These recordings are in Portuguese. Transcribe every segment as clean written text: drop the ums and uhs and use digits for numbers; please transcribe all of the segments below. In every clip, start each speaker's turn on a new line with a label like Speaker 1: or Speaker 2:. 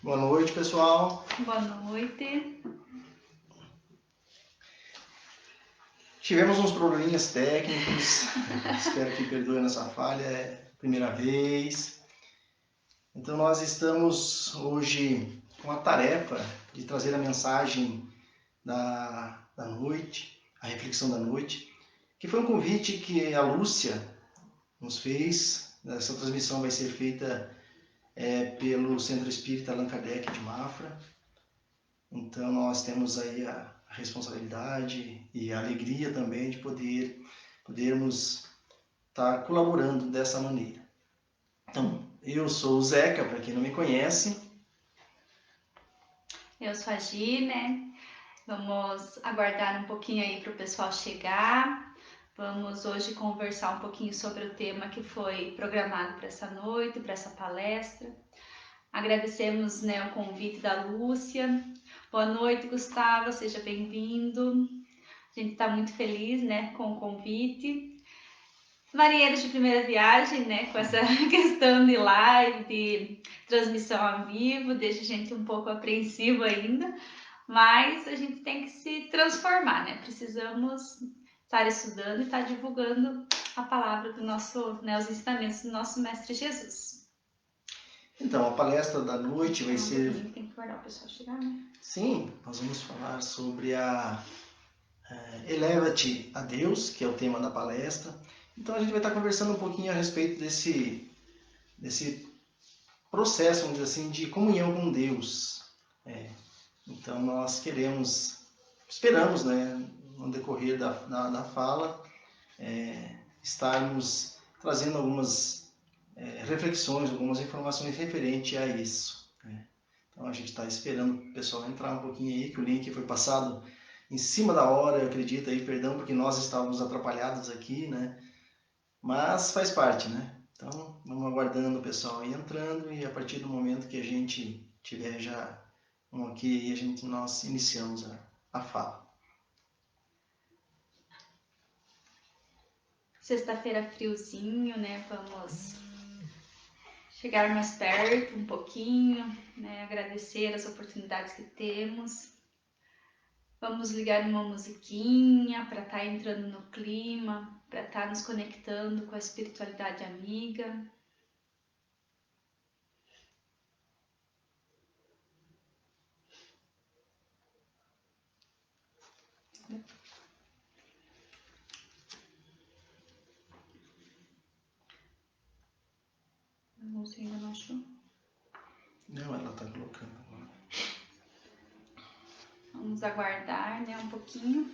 Speaker 1: Boa noite, pessoal.
Speaker 2: Boa noite.
Speaker 1: Tivemos uns probleminhas técnicos, espero que perdoem nossa falha, é a primeira vez. Então nós estamos hoje com a tarefa de trazer a mensagem da noite, a reflexão da noite, que foi um convite que a Lúcia nos fez. Essa transmissão vai ser feita pelo Centro Espírita Allan Kardec de Mafra. Então nós temos aí a responsabilidade e a alegria também de podermos estar colaborando dessa maneira. Então, eu sou o Zeca, para quem não me conhece.
Speaker 2: Eu sou a Gi, né? Vamos aguardar um pouquinho aí para o pessoal chegar. Vamos hoje conversar um pouquinho sobre o tema que foi programado para essa noite, para essa palestra. Agradecemos, né, o convite da Lúcia. Boa noite, Gustavo, seja bem-vindo. A gente está muito feliz, né, com o convite. Marinheiros de primeira viagem, né, com essa questão de live, de transmissão ao vivo, deixa a gente um pouco apreensivo ainda, mas a gente tem que se transformar, né? Precisamos estar estudando e estar divulgando a palavra do nosso, né, os ensinamentos do nosso Mestre Jesus.
Speaker 1: Então, a palestra da noite vai ser...
Speaker 2: Tem que guardar o pessoal chegar, né?
Speaker 1: Sim, nós vamos falar sobre a Eleva-te a Deus, que é o tema da palestra. Então a gente vai estar conversando um pouquinho a respeito desse processo, vamos dizer assim, de comunhão com Deus. Então nós esperamos, né, no decorrer da fala, estarmos trazendo algumas reflexões, algumas informações referentes a isso. Então a gente está esperando o pessoal entrar um pouquinho aí, que o link foi passado em cima da hora, eu acredito aí, perdão, porque nós estávamos atrapalhados aqui, né? Mas faz parte, né? Então, vamos aguardando o pessoal aí entrando e a partir do momento que a gente tiver já um ok, nós iniciamos a fala.
Speaker 2: Sexta-feira friozinho, né? Vamos chegar mais perto um pouquinho, né? Agradecer as oportunidades que temos. Vamos ligar uma musiquinha para estar entrando no clima, para estar nos conectando com a espiritualidade amiga. A Lúcia ainda não achou?
Speaker 1: Não, ela está colocando agora.
Speaker 2: Vamos aguardar, né, um pouquinho.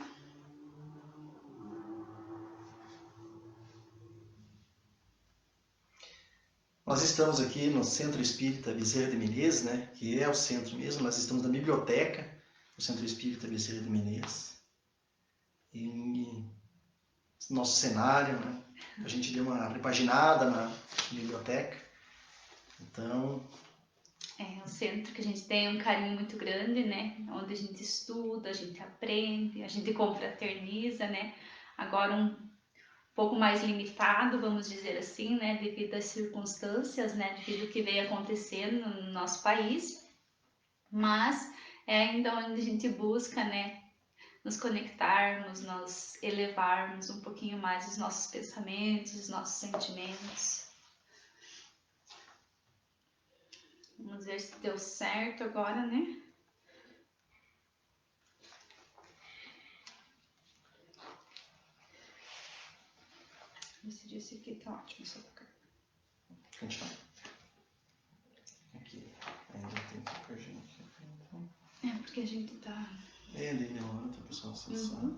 Speaker 1: Nós estamos aqui no Centro Espírita Bezerra de Menezes, né, que é o centro mesmo. Nós estamos na biblioteca do Centro Espírita Bezerra de Menezes. E nosso cenário, né, a gente deu uma repaginada na biblioteca. Então...
Speaker 2: É um centro que a gente tem um carinho muito grande, né? Onde a gente estuda, a gente aprende, a gente confraterniza, né? Agora um pouco mais limitado, vamos dizer assim, né? Devido às circunstâncias, né? Devido ao que veio acontecendo no nosso país. Mas é ainda onde a gente busca, né? Nos conectarmos, nos elevarmos um pouquinho mais os nossos pensamentos, os nossos sentimentos. Vamos ver se deu certo agora, né? Esse aqui tá ótimo, só tocar.
Speaker 1: Continua. Aqui, ainda tem pouca gente. Então...
Speaker 2: É, porque a gente tá...
Speaker 1: daí demora para o pessoal acessar.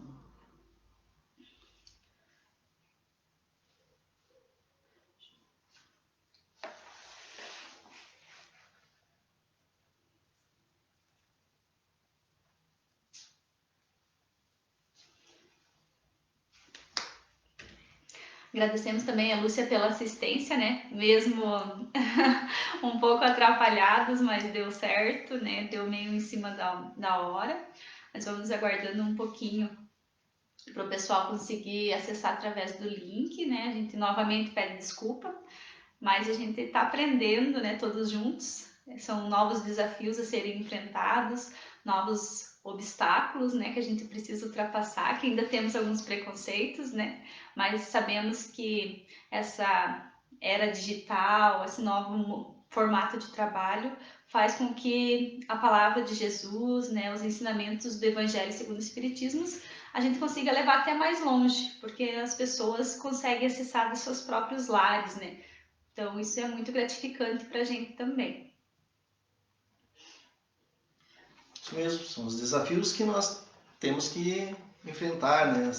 Speaker 2: Agradecemos também a Lúcia pela assistência, né? Mesmo um pouco atrapalhados, mas deu certo, né? Deu meio em cima da hora. Mas vamos aguardando um pouquinho para o pessoal conseguir acessar através do link, né? A gente novamente pede desculpa, mas a gente está aprendendo, né? Todos juntos. são novos desafios a serem enfrentados, novos obstáculos, né, que a gente precisa ultrapassar, que ainda temos alguns preconceitos, né, mas sabemos que essa era digital, esse novo formato de trabalho faz com que a palavra de Jesus, né, os ensinamentos do Evangelho segundo o Espiritismo, a gente consiga levar até mais longe, porque as pessoas conseguem acessar dos seus próprios lares, né? Então isso é muito gratificante para a gente também.
Speaker 1: Isso mesmo, são os desafios que nós temos que enfrentar, né?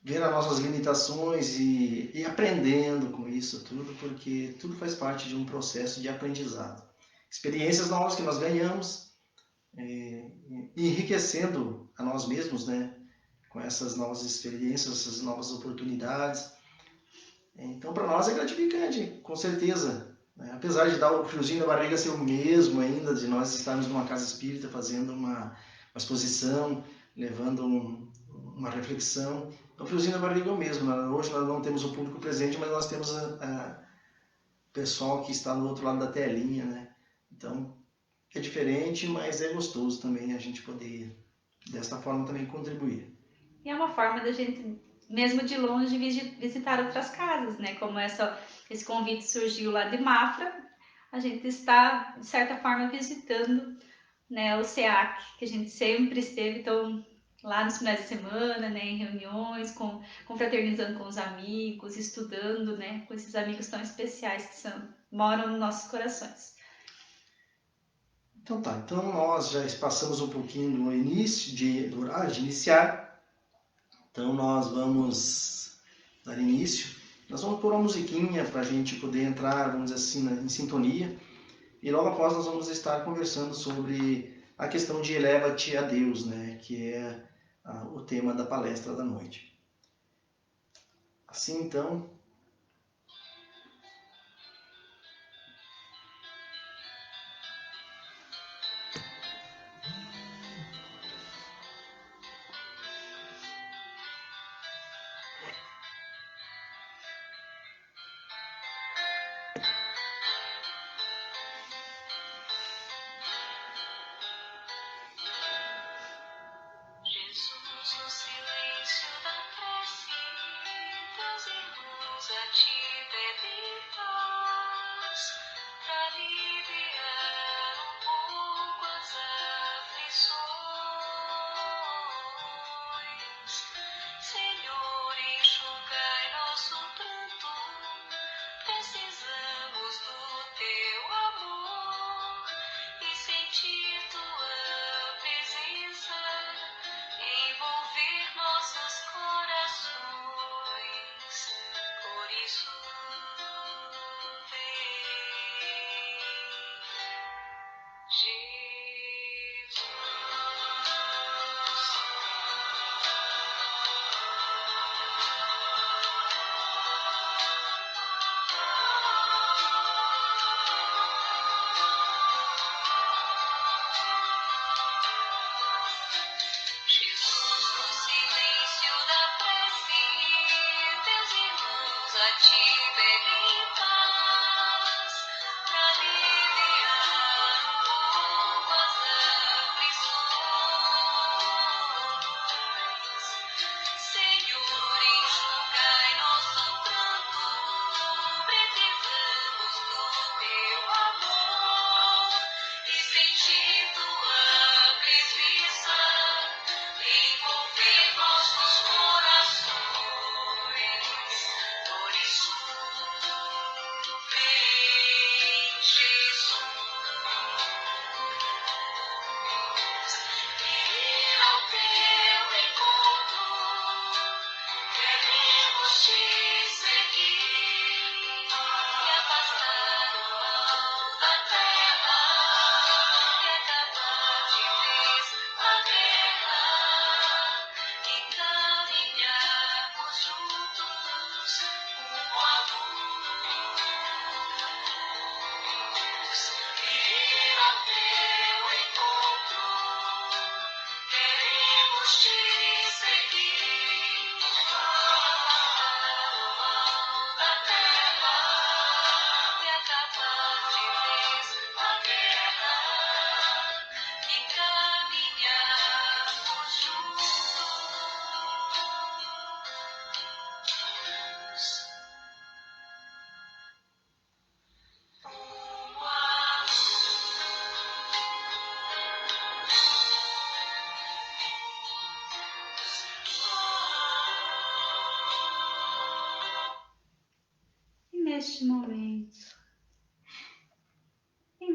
Speaker 1: Ver as nossas limitações e aprendendo com isso tudo, porque tudo faz parte de um processo de aprendizado. Experiências novas que nós ganhamos, enriquecendo a nós mesmos, né? Com essas novas experiências, essas novas oportunidades. Então, para nós é gratificante, com certeza. Né? Apesar de dar o friozinho na barriga ser o mesmo ainda, de nós estarmos numa casa espírita fazendo uma exposição, levando uma reflexão, o friozinho na barriga é o mesmo. Hoje nós não temos o público presente, mas nós temos o pessoal que está no outro lado da telinha, né? Então, é diferente, mas é gostoso também a gente poder, desta forma, também contribuir.
Speaker 2: E é uma forma da gente, mesmo de longe, visitar outras casas, né? Como esse convite surgiu lá de Mafra, a gente está, de certa forma, visitando, né, o SEAC, que a gente sempre esteve, então, lá nos finais de semana, né, em reuniões, confraternizando com os amigos, estudando, né, com esses amigos tão especiais que moram nos nossos corações.
Speaker 1: Então tá, então nós já passamos um pouquinho do início, do horário de iniciar, então nós vamos dar início. Nós vamos pôr uma musiquinha para a gente poder entrar, vamos dizer assim, em sintonia, e logo após nós vamos estar conversando sobre a questão de eleva-te a Deus, né, que é o tema da palestra da noite. Assim então,
Speaker 3: Jesus, no silêncio da prece, teus irmãos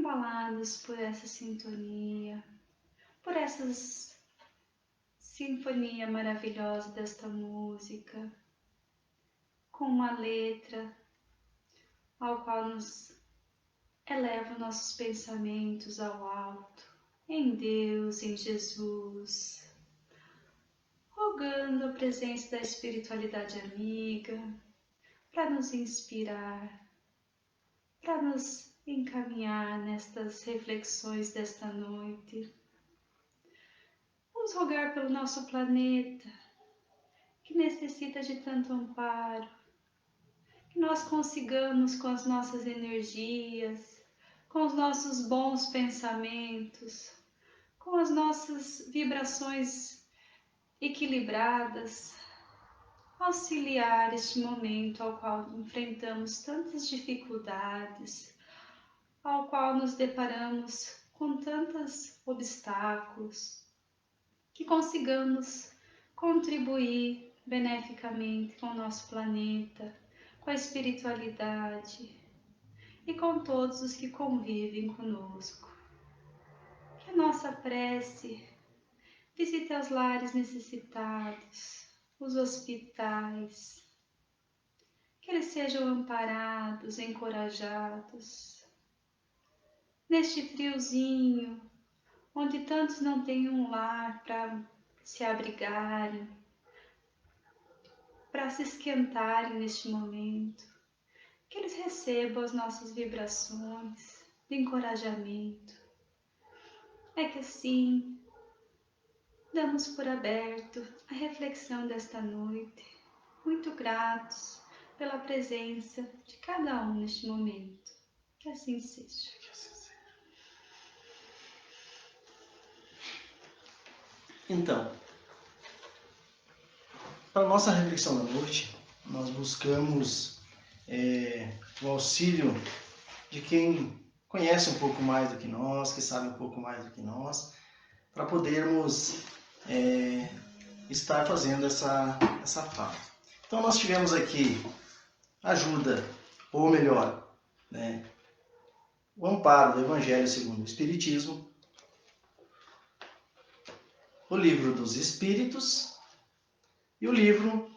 Speaker 2: embalados por essa sintonia, por essa sinfonia maravilhosa desta música, com uma letra ao qual nos eleva nossos pensamentos ao alto, em Deus, em Jesus, rogando a presença da espiritualidade amiga para nos inspirar, para nos encaminhar nestas reflexões desta noite. Vamos rogar pelo nosso planeta, que necessita de tanto amparo, que nós consigamos com as nossas energias, com os nossos bons pensamentos, com as nossas vibrações equilibradas, auxiliar este momento ao qual enfrentamos tantas dificuldades, ao qual nos deparamos com tantos obstáculos, que consigamos contribuir beneficamente com o nosso planeta, com a espiritualidade e com todos os que convivem conosco. Que a nossa prece visite os lares necessitados, os hospitais, que eles sejam amparados, encorajados. Neste friozinho, onde tantos não têm um lar para se abrigarem, para se esquentarem neste momento, que eles recebam as nossas vibrações de encorajamento. É que assim, damos por aberto a reflexão desta noite, muito gratos pela presença de cada um neste momento. Que assim seja.
Speaker 1: Então, para a nossa reflexão da noite, nós buscamos o auxílio de quem conhece um pouco mais do que nós, que sabe um pouco mais do que nós, para podermos estar fazendo essa fala. Então nós tivemos aqui ajuda, ou melhor, o amparo do Evangelho segundo o Espiritismo, o Livro dos Espíritos e o livro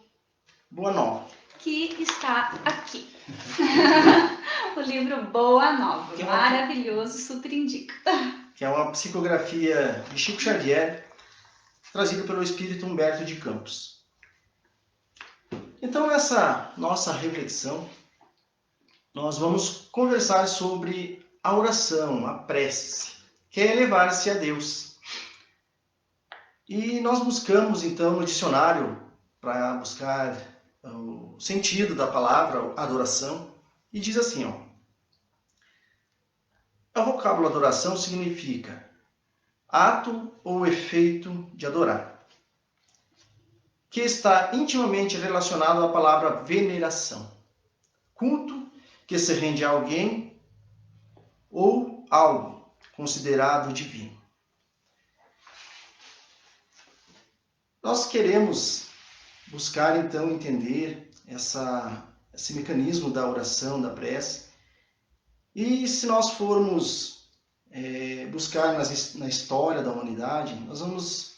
Speaker 1: Boa Nova.
Speaker 2: Que está aqui. O livro Boa Nova, maravilhoso, super indica.
Speaker 1: Que é uma psicografia de Chico Xavier, trazida pelo espírito Humberto de Campos. Então, nessa nossa reflexão, nós vamos conversar sobre a oração, a prece, que é elevar-se a Deus. E nós buscamos, então, no dicionário, para buscar o sentido da palavra adoração, e diz assim, o vocábulo adoração significa ato ou efeito de adorar, que está intimamente relacionado à palavra veneração, culto que se rende a alguém ou algo considerado divino. Nós queremos buscar, então, entender esse mecanismo da oração, da prece, e se nós formos buscar na história da humanidade, nós vamos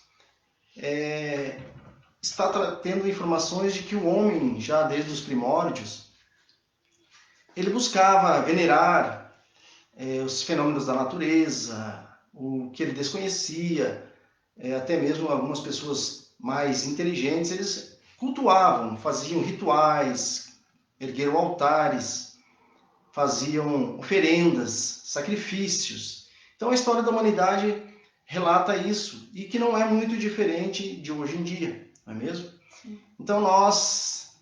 Speaker 1: estar tendo informações de que o homem, já desde os primórdios, ele buscava venerar os fenômenos da natureza, o que ele desconhecia, até mesmo algumas pessoas mais inteligentes, eles cultuavam, faziam rituais, ergueram altares, faziam oferendas, sacrifícios. Então a história da humanidade relata isso, e que não é muito diferente de hoje em dia, não é mesmo?
Speaker 2: Sim.
Speaker 1: Então nós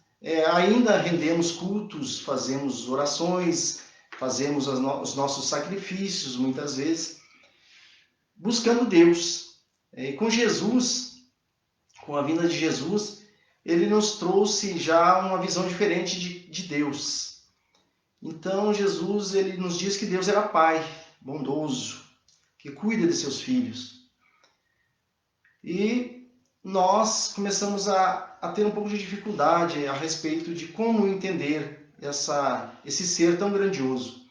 Speaker 1: ainda rendemos cultos, fazemos orações, fazemos os nossos sacrifícios, muitas vezes, buscando Deus. Com Jesus, com a vinda de Jesus, ele nos trouxe já uma visão diferente de Deus. Então Jesus, ele nos diz que Deus era Pai, bondoso, que cuida de seus filhos. E nós começamos a ter um pouco de dificuldade a respeito de como entender esse ser tão grandioso.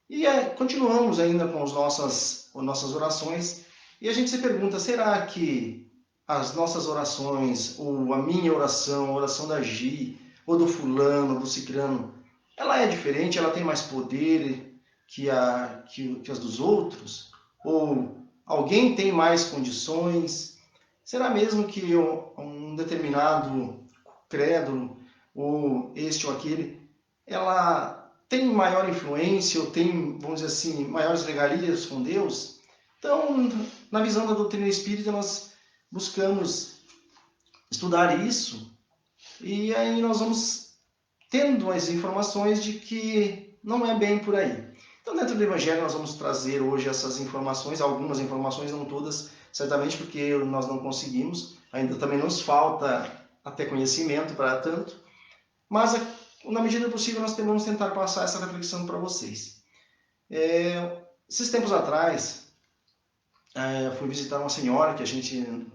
Speaker 1: E continuamos ainda com as nossas orações, e a gente se pergunta, será que as nossas orações, ou a minha oração, a oração da Gi, ou do fulano, do cicrano, ela é diferente, ela tem mais poder que as dos outros? Ou alguém tem mais condições? Será mesmo que um determinado credo, ou este ou aquele, ela tem maior influência, ou tem, vamos dizer assim, maiores regalias com Deus? Então, na visão da doutrina espírita, nós buscamos estudar isso, e aí nós vamos tendo as informações de que não é bem por aí. Então, dentro do Evangelho, nós vamos trazer hoje essas informações, algumas informações, não todas, certamente porque nós não conseguimos, ainda também nos falta até conhecimento para tanto, mas na medida do possível nós vamos tentar passar essa reflexão para vocês. Esses tempos atrás, fui visitar uma senhora que a gente,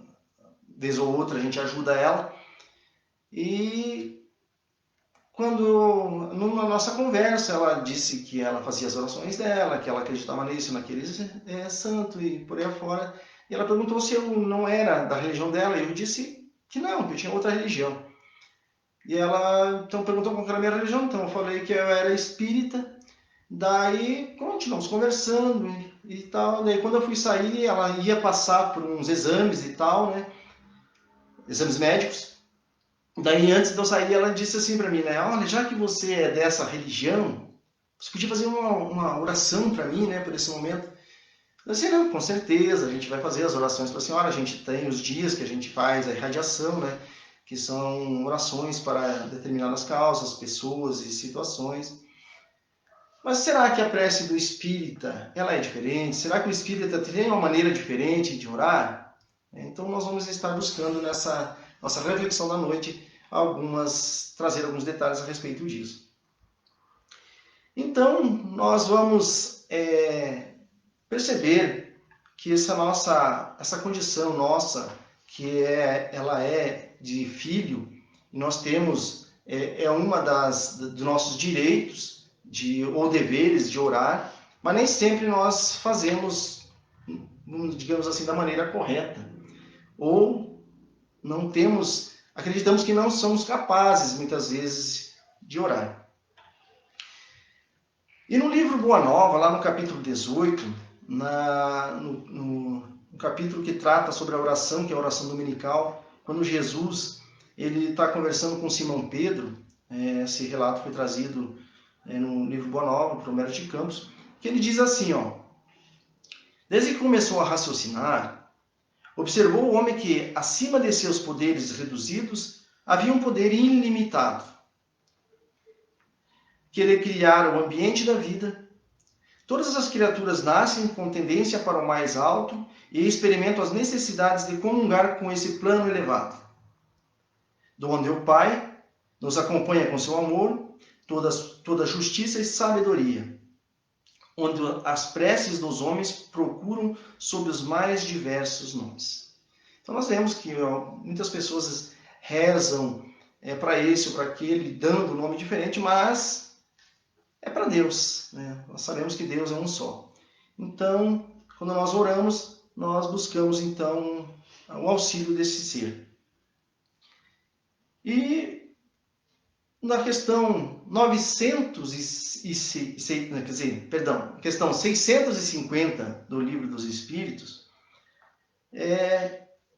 Speaker 1: vez ou outra, a gente ajuda ela, e quando, numa nossa conversa, ela disse que ela fazia as orações dela, que ela acreditava nisso, naquele santo e por aí afora. E ela perguntou se eu não era da religião dela, e eu disse que não, que eu tinha outra religião. E ela então perguntou qual era a minha religião, então eu falei que eu era espírita. Daí continuamos conversando e tal. Daí quando eu fui sair, ela ia passar por uns exames e tal, né? Exames médicos. Daí, antes de eu sair, ela disse assim para mim, né? Olha, já que você é dessa religião, você podia fazer uma oração para mim, né? Por esse momento. Eu disse, não, com certeza, a gente vai fazer as orações para a senhora. A gente tem os dias que a gente faz a irradiação, né? Que são orações para determinadas causas, pessoas e situações. Mas será que a prece do espírita, ela é diferente? Será que o espírita tem uma maneira diferente de orar? Então, nós vamos estar buscando nessa nossa reflexão da noite trazer alguns detalhes a respeito disso. Então, nós vamos perceber que essa condição nossa, que ela é de filho, nós temos, uma dos nossos direitos ou deveres de orar, mas nem sempre nós fazemos, digamos assim, da maneira correta. Ou acreditamos que não somos capazes, muitas vezes, de orar. E no livro Boa Nova, lá no capítulo 18, no capítulo que trata sobre a oração, que é a oração dominical, quando Jesus está conversando com Simão Pedro, esse relato foi trazido no livro Boa Nova, por Homero de Campos, que ele diz assim, desde que começou a raciocinar, observou o homem que, acima de seus poderes reduzidos, havia um poder ilimitado. Querer criar o ambiente da vida. Todas as criaturas nascem com tendência para o mais alto e experimentam as necessidades de comungar com esse plano elevado. Do onde o Pai nos acompanha com seu amor, toda justiça e sabedoria. Onde as preces dos homens procuram sob os mais diversos nomes. Então nós vemos que muitas pessoas rezam para esse ou para aquele, dando um nome diferente, mas é para Deus, né? Nós sabemos que Deus é um só. Então, quando nós oramos, nós buscamos então o auxílio desse ser. E na questão 650 do Livro dos Espíritos,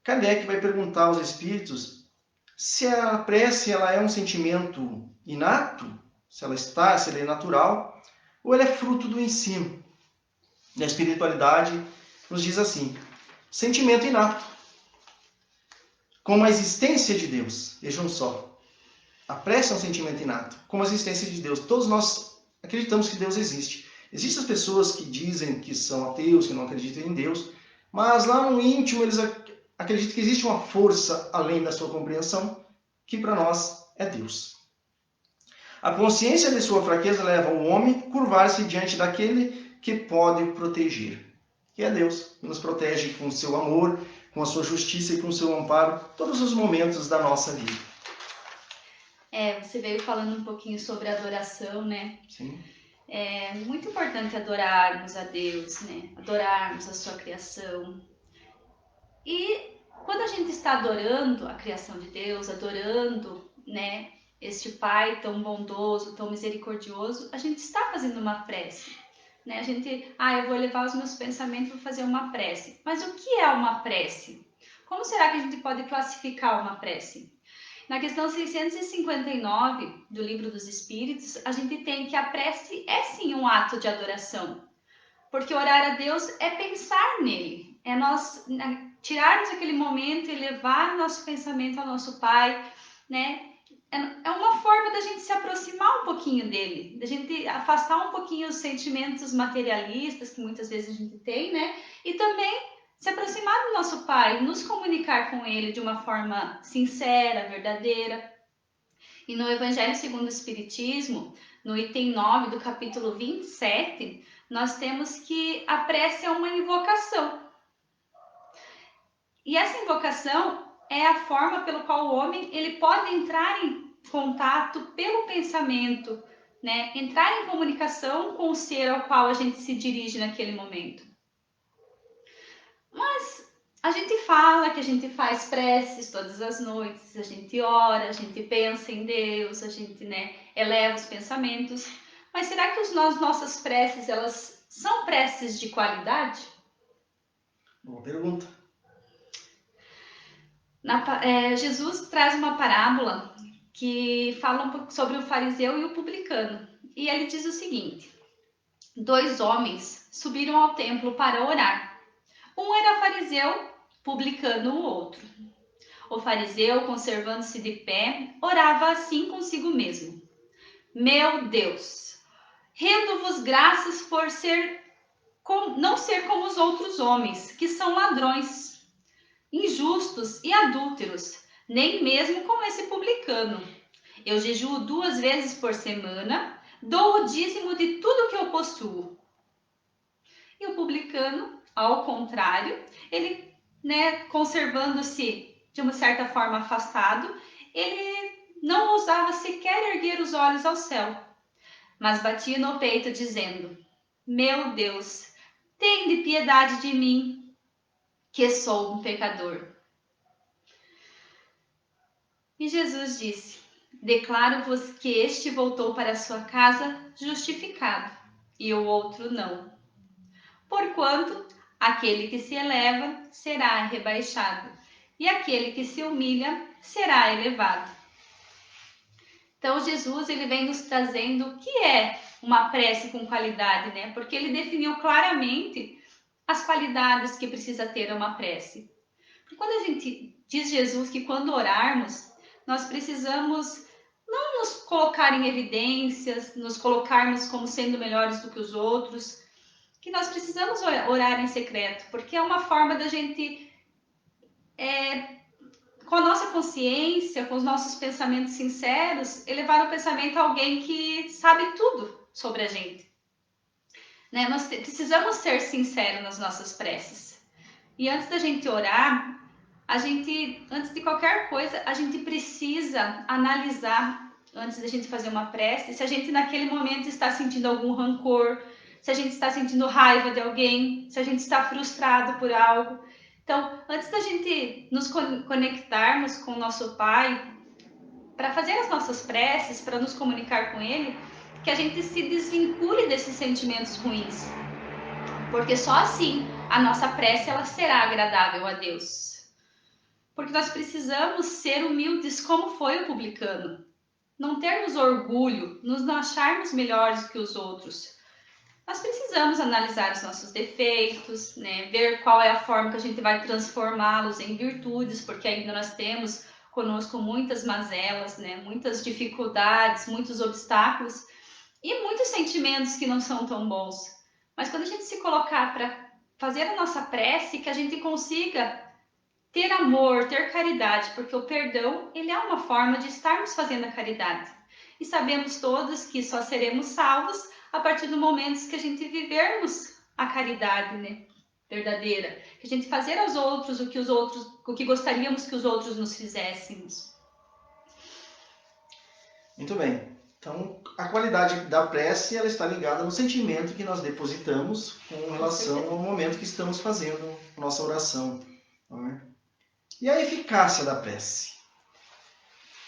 Speaker 1: Kardec vai perguntar aos espíritos se a prece ela é um sentimento inato, se ela é natural, ou ela é fruto do ensino. E a espiritualidade nos diz assim, sentimento inato, como a existência de Deus. Vejam só. A prece é um sentimento inato, como a existência de Deus. Todos nós acreditamos que Deus existe. Existem as pessoas que dizem que são ateus, que não acreditam em Deus, mas lá no íntimo eles acreditam que existe uma força além da sua compreensão, que para nós é Deus. A consciência de sua fraqueza leva o homem a curvar-se diante daquele que pode o proteger, que é Deus, que nos protege com o seu amor, com a sua justiça e com o seu amparo, todos os momentos da nossa vida.
Speaker 2: Você veio falando um pouquinho sobre adoração, né?
Speaker 1: Sim.
Speaker 2: É muito importante adorarmos a Deus, né? Adorarmos a sua criação. E quando a gente está adorando a criação de Deus, adorando, né, este Pai tão bondoso, tão misericordioso, a gente está fazendo uma prece. Né? A gente, eu vou levar os meus pensamentos, vou fazer uma prece. Mas o que é uma prece? Como será que a gente pode classificar uma prece? Na questão 659 do Livro dos Espíritos, a gente tem que a prece é sim um ato de adoração. Porque orar a Deus é pensar nele, é nós tirarmos aquele momento e levar o nosso pensamento ao nosso Pai, né? É uma forma da gente se aproximar um pouquinho dele, da gente afastar um pouquinho os sentimentos materialistas que muitas vezes a gente tem, né? E também se aproximar do nosso Pai, nos comunicar com ele de uma forma sincera, verdadeira. E no Evangelho segundo o Espiritismo, no item 9 do capítulo 27, nós temos que a prece é uma invocação. E essa invocação é a forma pelo qual o homem ele pode entrar em contato pelo pensamento, né? Entrar em comunicação com o ser ao qual a gente se dirige naquele momento. Mas a gente fala que a gente faz preces todas as noites, a gente ora, a gente pensa em Deus, a gente, né, eleva os pensamentos. Mas será que as nossas preces, elas são preces de qualidade?
Speaker 1: Boa pergunta.
Speaker 2: Jesus traz uma parábola que fala um pouco sobre o fariseu e o publicano. E ele diz o seguinte: 2 homens subiram ao templo para orar. Um era fariseu, publicano o outro. O fariseu, conservando-se de pé, orava assim consigo mesmo: Meu Deus, rendo-vos graças por não ser como os outros homens, que são ladrões, injustos e adúlteros, nem mesmo como esse publicano. Eu jejuo 2 vezes por semana, dou o dízimo de tudo que eu possuo. E o publicano, ao contrário, ele, né, conservando-se de uma certa forma afastado, ele não ousava sequer erguer os olhos ao céu, mas batia no peito dizendo: Meu Deus, tende piedade de mim, que sou um pecador. E Jesus disse: Declaro-vos que este voltou para sua casa justificado, e o outro não. Porquanto aquele que se eleva será rebaixado, e aquele que se humilha será elevado. Então Jesus ele vem nos trazendo o que é uma prece com qualidade, né? Porque ele definiu claramente as qualidades que precisa ter uma prece. Porque quando a gente diz Jesus que quando orarmos, nós precisamos não nos colocar em evidências, nos colocarmos como sendo melhores do que os outros, que nós precisamos orar em secreto, porque é uma forma da gente, com a nossa consciência, com os nossos pensamentos sinceros, elevar o pensamento a alguém que sabe tudo sobre a gente. Né? Nós precisamos ser sinceros nas nossas preces. E antes da gente orar, antes de qualquer coisa, a gente precisa analisar, antes da gente fazer uma prece, se a gente naquele momento está sentindo algum rancor, se a gente está sentindo raiva de alguém, se a gente está frustrado por algo. Então, antes da gente nos conectarmos com o nosso Pai, para fazer as nossas preces, para nos comunicar com Ele, que a gente se desvincule desses sentimentos ruins. Porque só assim a nossa prece ela será agradável a Deus. Porque nós precisamos ser humildes como foi o publicano. Não termos orgulho, nos acharmos melhores que os outros. Nós precisamos analisar os nossos defeitos, né? Ver qual é a forma que a gente vai transformá-los em virtudes, porque ainda nós temos conosco muitas mazelas, né? Muitas dificuldades, muitos obstáculos e muitos sentimentos que não são tão bons. Mas quando a gente se colocar para fazer a nossa prece, que a gente consiga ter amor, ter caridade, porque o perdão, ele é uma forma de estarmos fazendo a caridade. E sabemos todos que só seremos salvos a partir do momento que a gente vivermos a caridade, né, verdadeira. Que a gente fazer aos outros o que gostaríamos que os outros nos fizéssemos.
Speaker 1: Muito bem. Então, a qualidade da prece ela está ligada no sentimento que nós depositamos com relação ao momento que estamos fazendo nossa oração. Não é? E a eficácia da prece?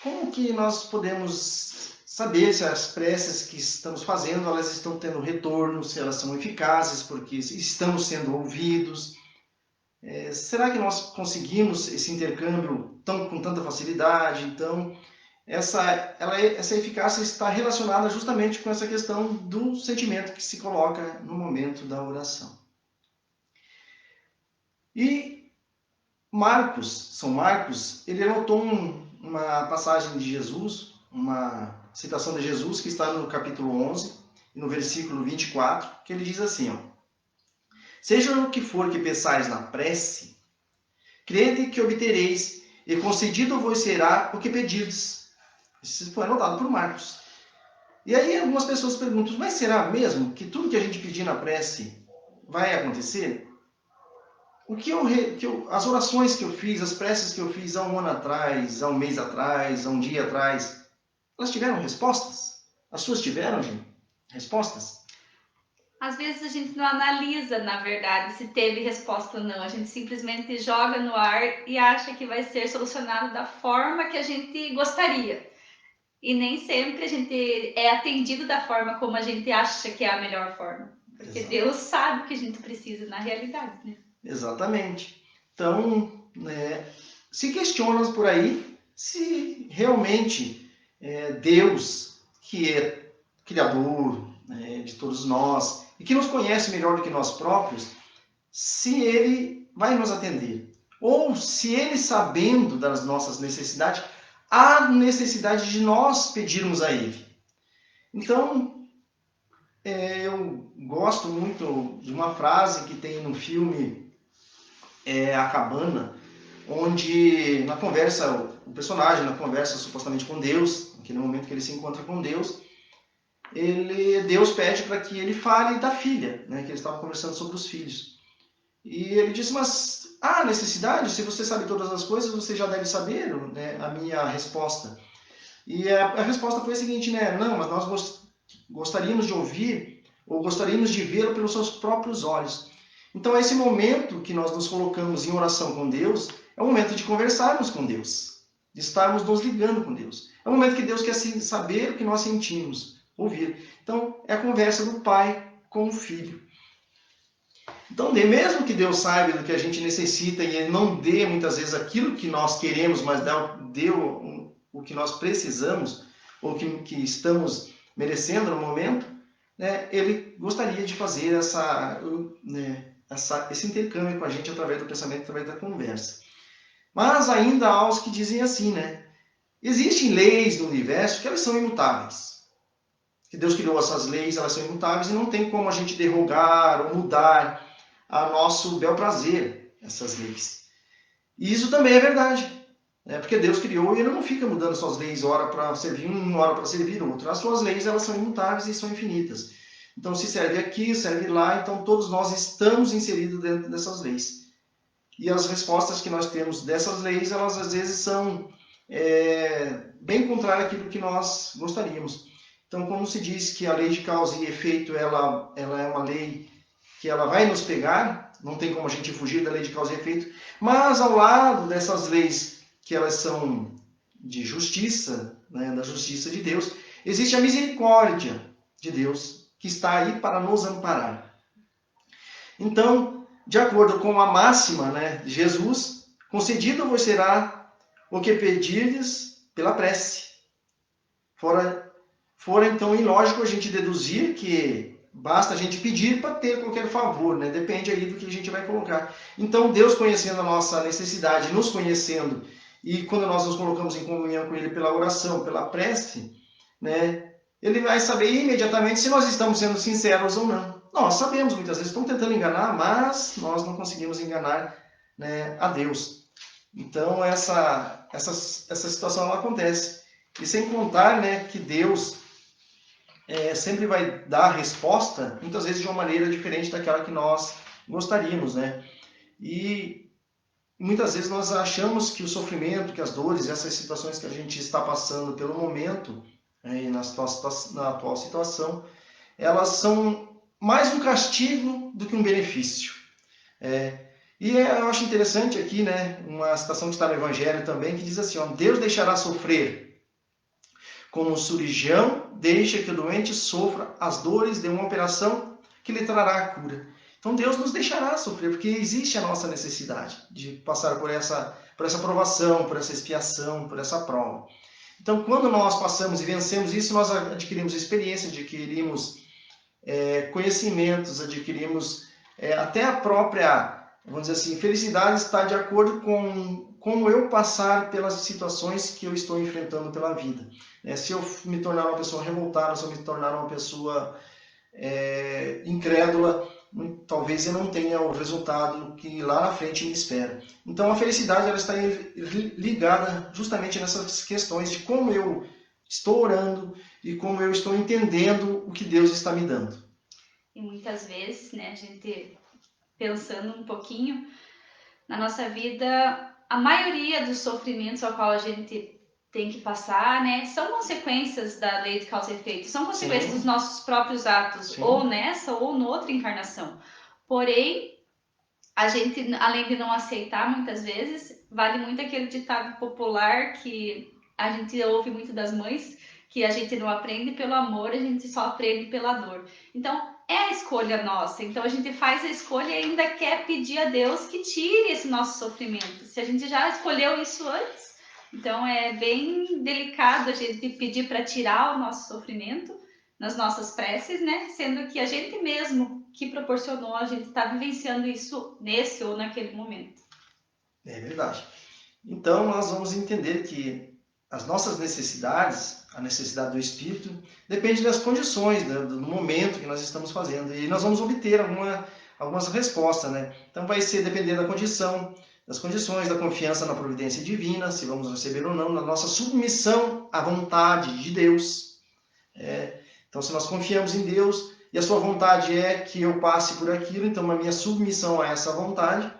Speaker 1: Como que nós podemos saber se as preces que estamos fazendo elas estão tendo retorno, se elas são eficazes, porque estamos sendo ouvidos? Será que nós conseguimos esse intercâmbio com tanta facilidade? Então, essa eficácia está relacionada justamente com essa questão do sentimento que se coloca no momento da oração. E São Marcos, ele anotou uma passagem de Jesus, uma citação de Jesus que está no capítulo 11, no versículo 24, que ele diz assim, ó, seja o que for que pensais na prece, crede que obtereis, e concedido vos será o que pedirdes. Isso foi anotado por Marcos. E aí algumas pessoas perguntam, mas será mesmo que tudo que a gente pedir na prece vai acontecer? As orações que eu fiz, as preces que eu fiz há um ano atrás, há um mês atrás, há um dia atrás, elas tiveram respostas? As suas tiveram, gente? Respostas?
Speaker 2: Às vezes a gente não analisa, na verdade, se teve resposta ou não. A gente simplesmente joga no ar e acha que vai ser solucionado da forma que a gente gostaria. E nem sempre a gente é atendido da forma como a gente acha que é a melhor forma. Porque
Speaker 1: Exato.
Speaker 2: Deus sabe o que a gente precisa na realidade, né?
Speaker 1: Exatamente. Então, se questiona por aí se realmente Deus, que é Criador de todos nós e que nos conhece melhor do que nós próprios, se Ele vai nos atender. Ou se Ele, sabendo das nossas necessidades, há necessidade de nós pedirmos a Ele. Então, eu gosto muito de uma frase que tem no filme A Cabana, onde na conversa, o personagem na conversa supostamente com Deus, naquele momento que ele se encontra com Deus, Deus pede para que ele fale da filha, né, que eles estavam conversando sobre os filhos. E ele disse, mas há necessidade? Se você sabe todas as coisas, você já deve saber, né, a minha resposta. E a resposta foi a seguinte, né, não, mas nós gostaríamos de ouvir ou gostaríamos de vê-lo pelos seus próprios olhos. Então, esse momento que nós nos colocamos em oração com Deus é o momento de conversarmos com Deus, de estarmos nos ligando com Deus. É o momento que Deus quer saber o que nós sentimos, ouvir. Então, é a conversa do pai com o filho. Então, mesmo que Deus saiba do que a gente necessita e Ele não dê muitas vezes aquilo que nós queremos, mas dê o que nós precisamos, ou que estamos merecendo no momento, né, Ele gostaria de fazer esse intercâmbio com a gente através do pensamento, através da conversa. Mas ainda há os que dizem assim, né? Existem leis no universo que elas são imutáveis. Que Deus criou essas leis, elas são imutáveis e não tem como a gente derrogar ou mudar a nosso bel prazer essas leis. E isso também é verdade, né? Porque Deus criou e Ele não fica mudando suas leis hora para servir um, hora para servir outro. As suas leis elas são imutáveis e são infinitas. Então se serve aqui, serve lá, então todos nós estamos inseridos dentro dessas leis. E as respostas que nós temos dessas leis, elas às vezes são bem contrárias àquilo que nós gostaríamos. Então, como se diz que a lei de causa e efeito, ela é uma lei que ela vai nos pegar, não tem como a gente fugir da lei de causa e efeito, mas ao lado dessas leis que elas são de justiça, né, da justiça de Deus, existe a misericórdia de Deus, que está aí para nos amparar. Então, de acordo com a máxima, né, de Jesus, concedido vos será o que pedirdes pela prece. Fora então ilógico a gente deduzir que basta a gente pedir para ter qualquer favor, né? Depende aí do que a gente vai colocar. Então, Deus conhecendo a nossa necessidade, nos conhecendo, e quando nós nos colocamos em comunhão com Ele pela oração, pela prece, né? Ele vai saber imediatamente se nós estamos sendo sinceros ou não. Nós sabemos, muitas vezes, estamos tentando enganar, mas nós não conseguimos enganar, né, a Deus. Então, essa situação ela acontece. E sem contar, né, que Deus sempre vai dar a resposta, muitas vezes de uma maneira diferente daquela que nós gostaríamos, né? E muitas vezes nós achamos que o sofrimento, que as dores, essas situações que a gente está passando pelo momento, na atual situação, elas são mais um castigo do que um benefício. Eu acho interessante aqui, né, uma citação que está no Evangelho também, que diz assim, ó, Deus deixará sofrer, como o cirurgião deixa que o doente sofra as dores de uma operação que lhe trará a cura. Então Deus nos deixará sofrer, porque existe a nossa necessidade de passar por essa provação, por essa expiação, por essa prova. Então, quando nós passamos e vencemos isso, nós adquirimos experiência, adquirimos conhecimentos, adquirimos até a própria, vamos dizer assim, felicidade está de acordo com como eu passar pelas situações que eu estou enfrentando pela vida. Se eu me tornar uma pessoa revoltada, se eu me tornar uma pessoa incrédula, talvez eu não tenha o resultado que lá na frente me espera. Então a felicidade ela está ligada justamente nessas questões de como eu estou orando e como eu estou entendendo o que Deus está me dando.
Speaker 2: E muitas vezes, né, a gente pensando um pouquinho na nossa vida, a maioria dos sofrimentos ao qual a gente tem que passar, né, são consequências da lei de causa e efeito, são consequências dos nossos próprios atos, ou nessa ou noutra encarnação. Porém, a gente, além de não aceitar muitas vezes, vale muito aquele ditado popular que a gente ouve muito das mães, que a gente não aprende pelo amor, a gente só aprende pela dor. Então, é a escolha nossa. Então, a gente faz a escolha e ainda quer pedir a Deus que tire esse nosso sofrimento. Se a gente já escolheu isso antes, então é bem delicado a gente pedir para tirar o nosso sofrimento nas nossas preces, né? Sendo que a gente mesmo que proporcionou, a gente está vivenciando isso nesse ou naquele momento.
Speaker 1: É verdade. Então, nós vamos entender que as nossas necessidades, a necessidade do Espírito, depende das condições, do momento que nós estamos fazendo. E nós vamos obter algumas respostas, né? Então, vai ser depender da condição, das condições, da confiança na providência divina, se vamos receber ou não, na nossa submissão à vontade de Deus. Então, se nós confiamos em Deus e a sua vontade é que eu passe por aquilo, então a minha submissão a essa vontade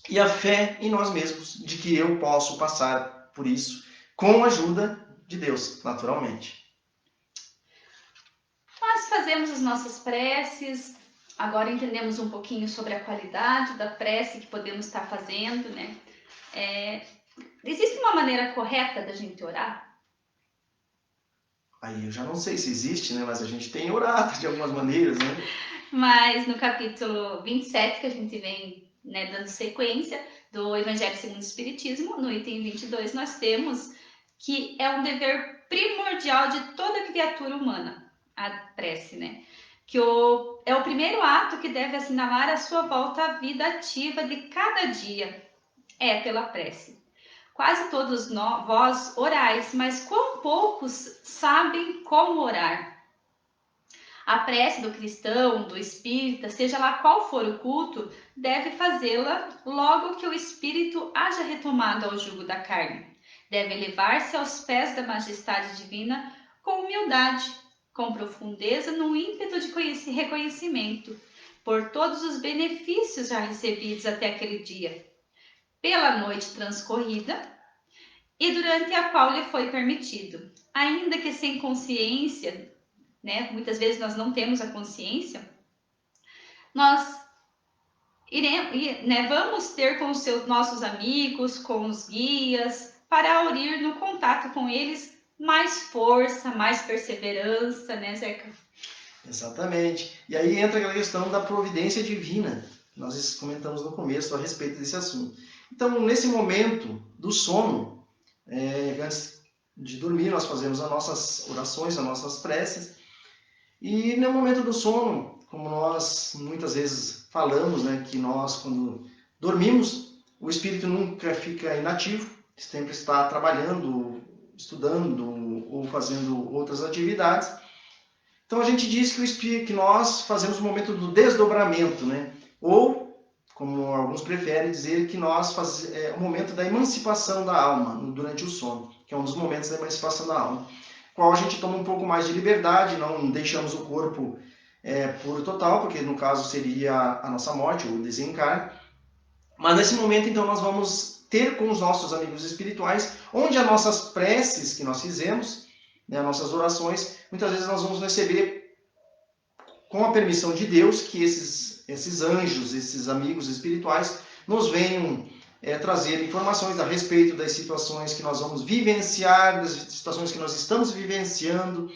Speaker 1: e a fé em nós mesmos, de que eu posso passar por isso com a ajuda de Deus, naturalmente.
Speaker 2: Nós fazemos as nossas preces, agora entendemos um pouquinho sobre a qualidade da prece que podemos estar fazendo, né? Existe uma maneira correta da gente orar?
Speaker 1: Aí eu já não sei se existe, né? Mas a gente tem orado de algumas maneiras, né?
Speaker 2: Mas no capítulo 27, que a gente vem, né, dando sequência do Evangelho segundo o Espiritismo, no item 22, nós temos que é um dever primordial de toda criatura humana, a prece, né? Que é o primeiro ato que deve assinalar a sua volta à vida ativa de cada dia, pela prece. Quase todos vós orais, mas quão poucos sabem como orar. A prece do cristão, do espírita, seja lá qual for o culto, deve fazê-la logo que o espírito haja retomado ao jugo da carne. Deve elevar-se aos pés da majestade divina com humildade, com profundeza, num ímpeto de reconhecimento por todos os benefícios já recebidos até aquele dia, pela noite transcorrida e durante a qual lhe foi permitido, ainda que sem consciência, né? Muitas vezes nós não temos a consciência, nós vamos ter com os nossos amigos, com os guias, para aurir no contato com eles mais força, mais perseverança, né, Zeca?
Speaker 1: Exatamente. E aí entra aquela questão da providência divina. Nós comentamos no começo a respeito desse assunto. Então, nesse momento do sono, antes de dormir, nós fazemos as nossas orações, as nossas preces. E no momento do sono, como nós muitas vezes falamos, né, que nós, quando dormimos, o espírito nunca fica inativo, sempre está trabalhando, estudando ou fazendo outras atividades. Então a gente diz que nós fazemos o momento do desdobramento, né? Ou, como alguns preferem dizer, que nós fazemos o momento da emancipação da alma durante o sono, que é um dos momentos da emancipação da alma, qual a gente toma um pouco mais de liberdade, não deixamos o corpo por total, porque no caso seria a nossa morte, o desencarne. Mas nesse momento, então, nós vamos ter com os nossos amigos espirituais, onde as nossas preces que nós fizemos, né, as nossas orações, muitas vezes nós vamos receber, com a permissão de Deus, que esses anjos, esses amigos espirituais, nos venham trazer informações a respeito das situações que nós vamos vivenciar, das situações que nós estamos vivenciando.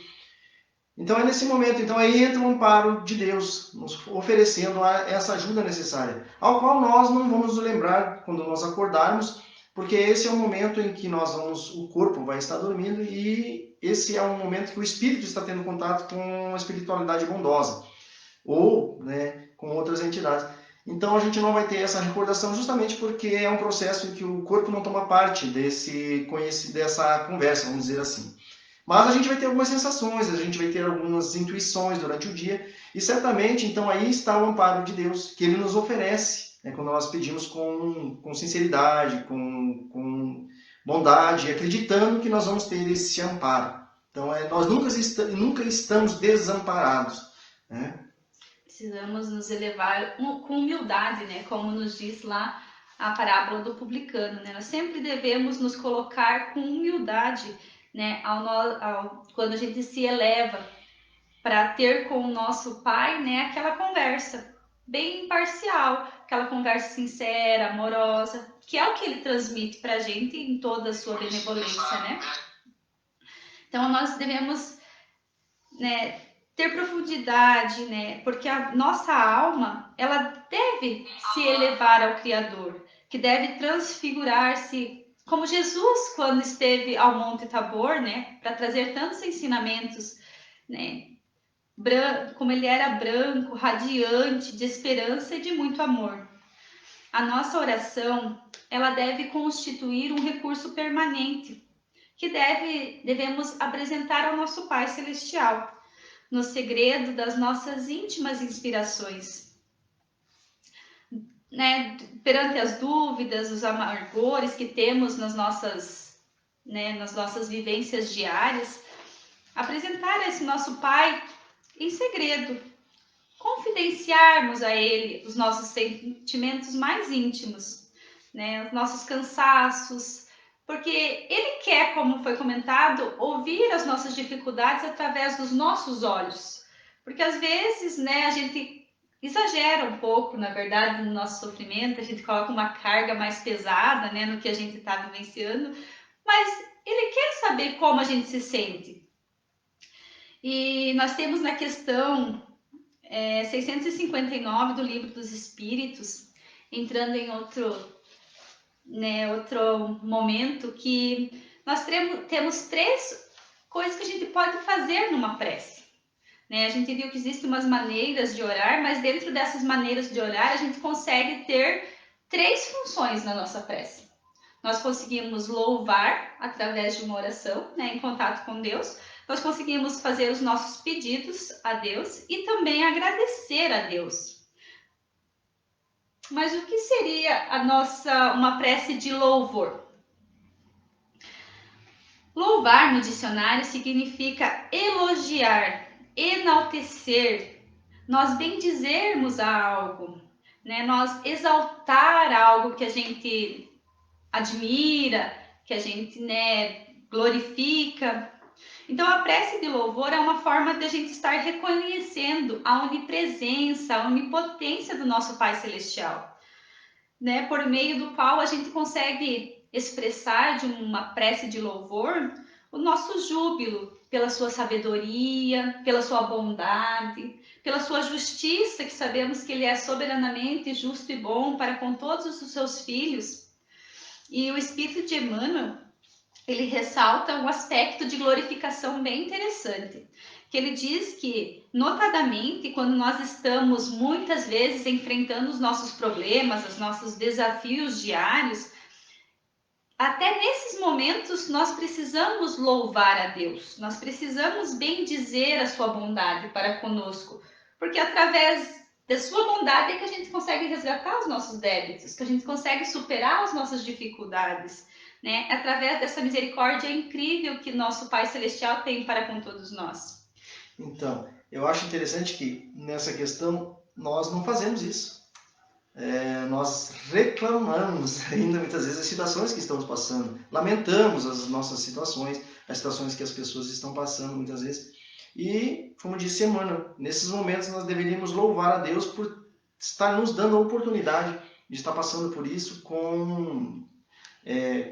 Speaker 1: Então é nesse momento, então aí entra o amparo de Deus, nos oferecendo essa ajuda necessária, ao qual nós não vamos nos lembrar quando nós acordarmos, porque esse é o momento em que o corpo vai estar dormindo e esse é um momento que o espírito está tendo contato com a espiritualidade bondosa, ou, né, com outras entidades. Então a gente não vai ter essa recordação justamente porque é um processo em que o corpo não toma parte dessa conversa, vamos dizer assim. Mas a gente vai ter algumas sensações, a gente vai ter algumas intuições durante o dia, e certamente, então, aí está o amparo de Deus, que Ele nos oferece, né, quando nós pedimos com sinceridade, com bondade, acreditando que nós vamos ter esse amparo. Então, nós nunca estamos desamparados, né?
Speaker 2: Precisamos nos elevar com humildade, né? Como nos diz lá a parábola do publicano, né? Nós sempre devemos nos colocar com humildade, né? Quando a gente se eleva para ter com o nosso Pai, né? Aquela conversa bem imparcial, aquela conversa sincera, amorosa, que é o que Ele transmite para a gente em toda a sua benevolência, né? Então nós devemos, né, ter profundidade, né? Porque a nossa alma, ela deve se elevar ao Criador, que deve transfigurar-se, como Jesus quando esteve ao Monte Tabor, né? Para trazer tantos ensinamentos, né? Como ele era branco, radiante, de esperança e de muito amor. A nossa oração, ela deve constituir um recurso permanente, que devemos apresentar ao nosso Pai Celestial, no segredo das nossas íntimas inspirações, né? Perante as dúvidas, os amargores que temos nas nossas vivências diárias, apresentar a esse nosso Pai em segredo, confidenciarmos a Ele os nossos sentimentos mais íntimos, né? Os nossos cansaços, porque Ele quer, como foi comentado, ouvir as nossas dificuldades através dos nossos olhos. Porque às vezes, né, a gente exagera um pouco, na verdade, no nosso sofrimento, a gente coloca uma carga mais pesada, né, no que a gente está vivenciando, mas Ele quer saber como a gente se sente. E nós temos na questão 659 do Livro dos Espíritos, entrando em outro momento, que nós temos 3 coisas que a gente pode fazer numa prece, né? A gente viu que existem umas maneiras de orar, mas dentro dessas maneiras de orar a gente consegue ter 3 funções na nossa prece. Nós conseguimos louvar através de uma oração, né, em contato com Deus. Nós conseguimos fazer os nossos pedidos a Deus e também agradecer a Deus. Mas o que seria uma prece de louvor? Louvar no dicionário significa elogiar, enaltecer, nós bendizermos a algo, né? Nós exaltar algo que a gente admira, que a gente, né, glorifica. Então a prece de louvor é uma forma de a gente estar reconhecendo a onipresença, a onipotência do nosso Pai Celestial, né? Por meio do qual a gente consegue expressar de uma prece de louvor o nosso júbilo pela sua sabedoria, pela sua bondade, pela sua justiça, que sabemos que Ele é soberanamente justo e bom para com todos os seus filhos. E o Espírito de Emmanuel, ele ressalta um aspecto de glorificação bem interessante, que ele diz que, notadamente, quando nós estamos muitas vezes enfrentando os nossos problemas, os nossos desafios diários, até nesses momentos nós precisamos louvar a Deus, nós precisamos bendizer a sua bondade para conosco, porque através da sua bondade é que a gente consegue resgatar os nossos débitos, que a gente consegue superar as nossas dificuldades, né? Através dessa misericórdia incrível que nosso Pai Celestial tem para com todos nós.
Speaker 1: Então, eu acho interessante que nessa questão nós não fazemos isso. Nós reclamamos ainda muitas vezes as situações que estamos passando, lamentamos as nossas situações. as situações que as pessoas estão passando muitas vezes. E, como disse Emmanuel, nesses momentos nós deveríamos louvar a Deus por estar nos dando a oportunidade de estar passando por isso com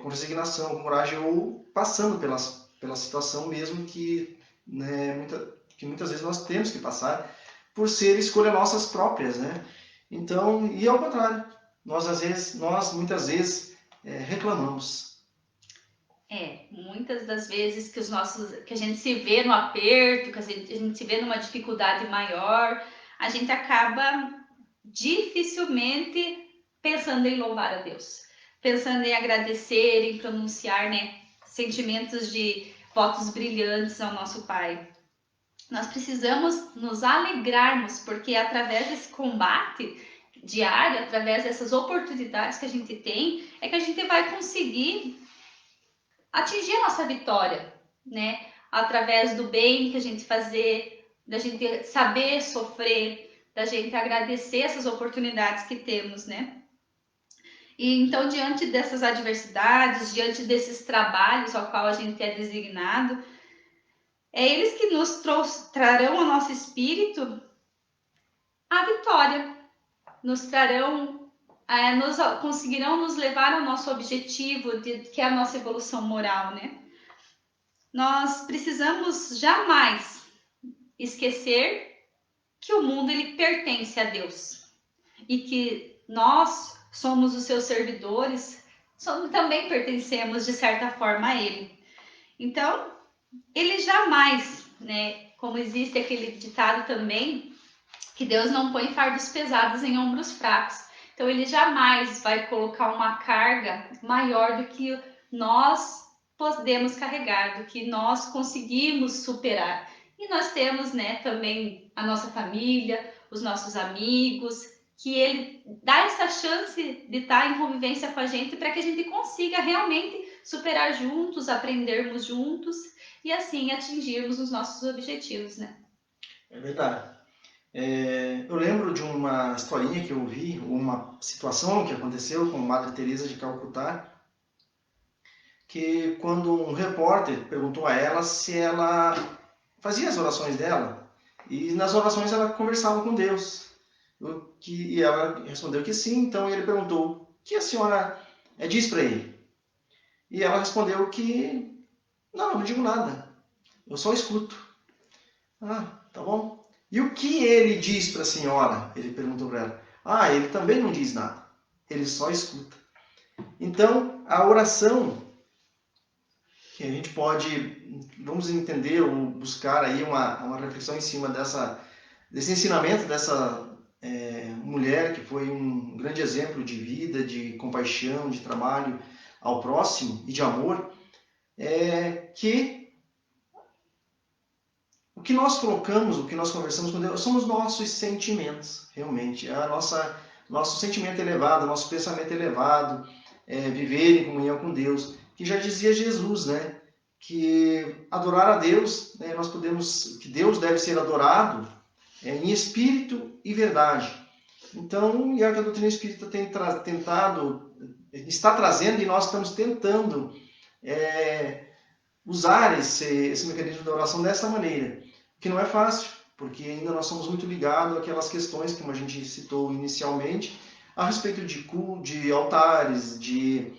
Speaker 1: resignação, com coragem, ou passando pela situação mesmo que, né, que muitas vezes nós temos que passar por ser escolha nossas próprias, né? Então, e ao contrário, nós muitas vezes reclamamos.
Speaker 2: Muitas das vezes que a gente se vê no aperto, que a gente se vê numa dificuldade maior, a gente acaba dificilmente pensando em louvar a Deus, pensando em agradecer, em pronunciar, né, sentimentos de votos brilhantes ao nosso Pai. Nós precisamos nos alegrarmos, porque através desse combate diário, através dessas oportunidades que a gente tem, é que a gente vai conseguir atingir a nossa vitória, né? Através do bem que a gente fazer, da gente saber sofrer, da gente agradecer essas oportunidades que temos, né? E então, diante dessas adversidades, diante desses trabalhos ao qual a gente é designado, é eles que nos trarão ao nosso espírito a vitória, nos trarão, conseguirão nos levar ao nosso objetivo, que é a nossa evolução moral, né? Nós precisamos jamais esquecer que o mundo ele pertence a Deus e que nós somos os seus servidores, também pertencemos de certa forma a Ele. Então, ele jamais, né, como existe aquele ditado também, que Deus não põe fardos pesados em ombros fracos. Então, ele jamais vai colocar uma carga maior do que nós podemos carregar, do que nós conseguimos superar. E nós temos, né, também a nossa família, os nossos amigos, que ele dá essa chance de estar em convivência com a gente para que a gente consiga realmente superar juntos, aprendermos juntos e assim atingirmos os nossos objetivos, né?
Speaker 1: É verdade. Eu lembro de uma historinha que eu vi, uma situação que aconteceu com Madre Teresa de Calcutá, que quando um repórter perguntou a ela se ela fazia as orações dela, e nas orações ela conversava com Deus, e ela respondeu que sim. Então ele perguntou: o que a senhora diz para ele? E ela respondeu que não, eu não digo nada, eu só escuto. Ah, tá bom. E o que ele diz para a senhora? Ele perguntou para ela. Ah, ele também não diz nada, ele só escuta. Então, a oração, que a gente pode, vamos entender ou buscar aí uma reflexão em cima desse ensinamento dessa mulher que foi um grande exemplo de vida, de compaixão, de trabalho ao próximo e de amor, que o que nós colocamos, o que nós conversamos com Deus, são os nossos sentimentos, realmente. Nosso sentimento elevado, nosso pensamento elevado, viver em comunhão com Deus. Que já dizia Jesus, né? Que adorar a Deus, né, que Deus deve ser adorado em espírito e verdade. Então, é o que a doutrina espírita tem está trazendo, e nós estamos tentando usar esse mecanismo da oração dessa maneira, que não é fácil, porque ainda nós somos muito ligados àquelas questões, como a gente citou inicialmente, a respeito de altares, de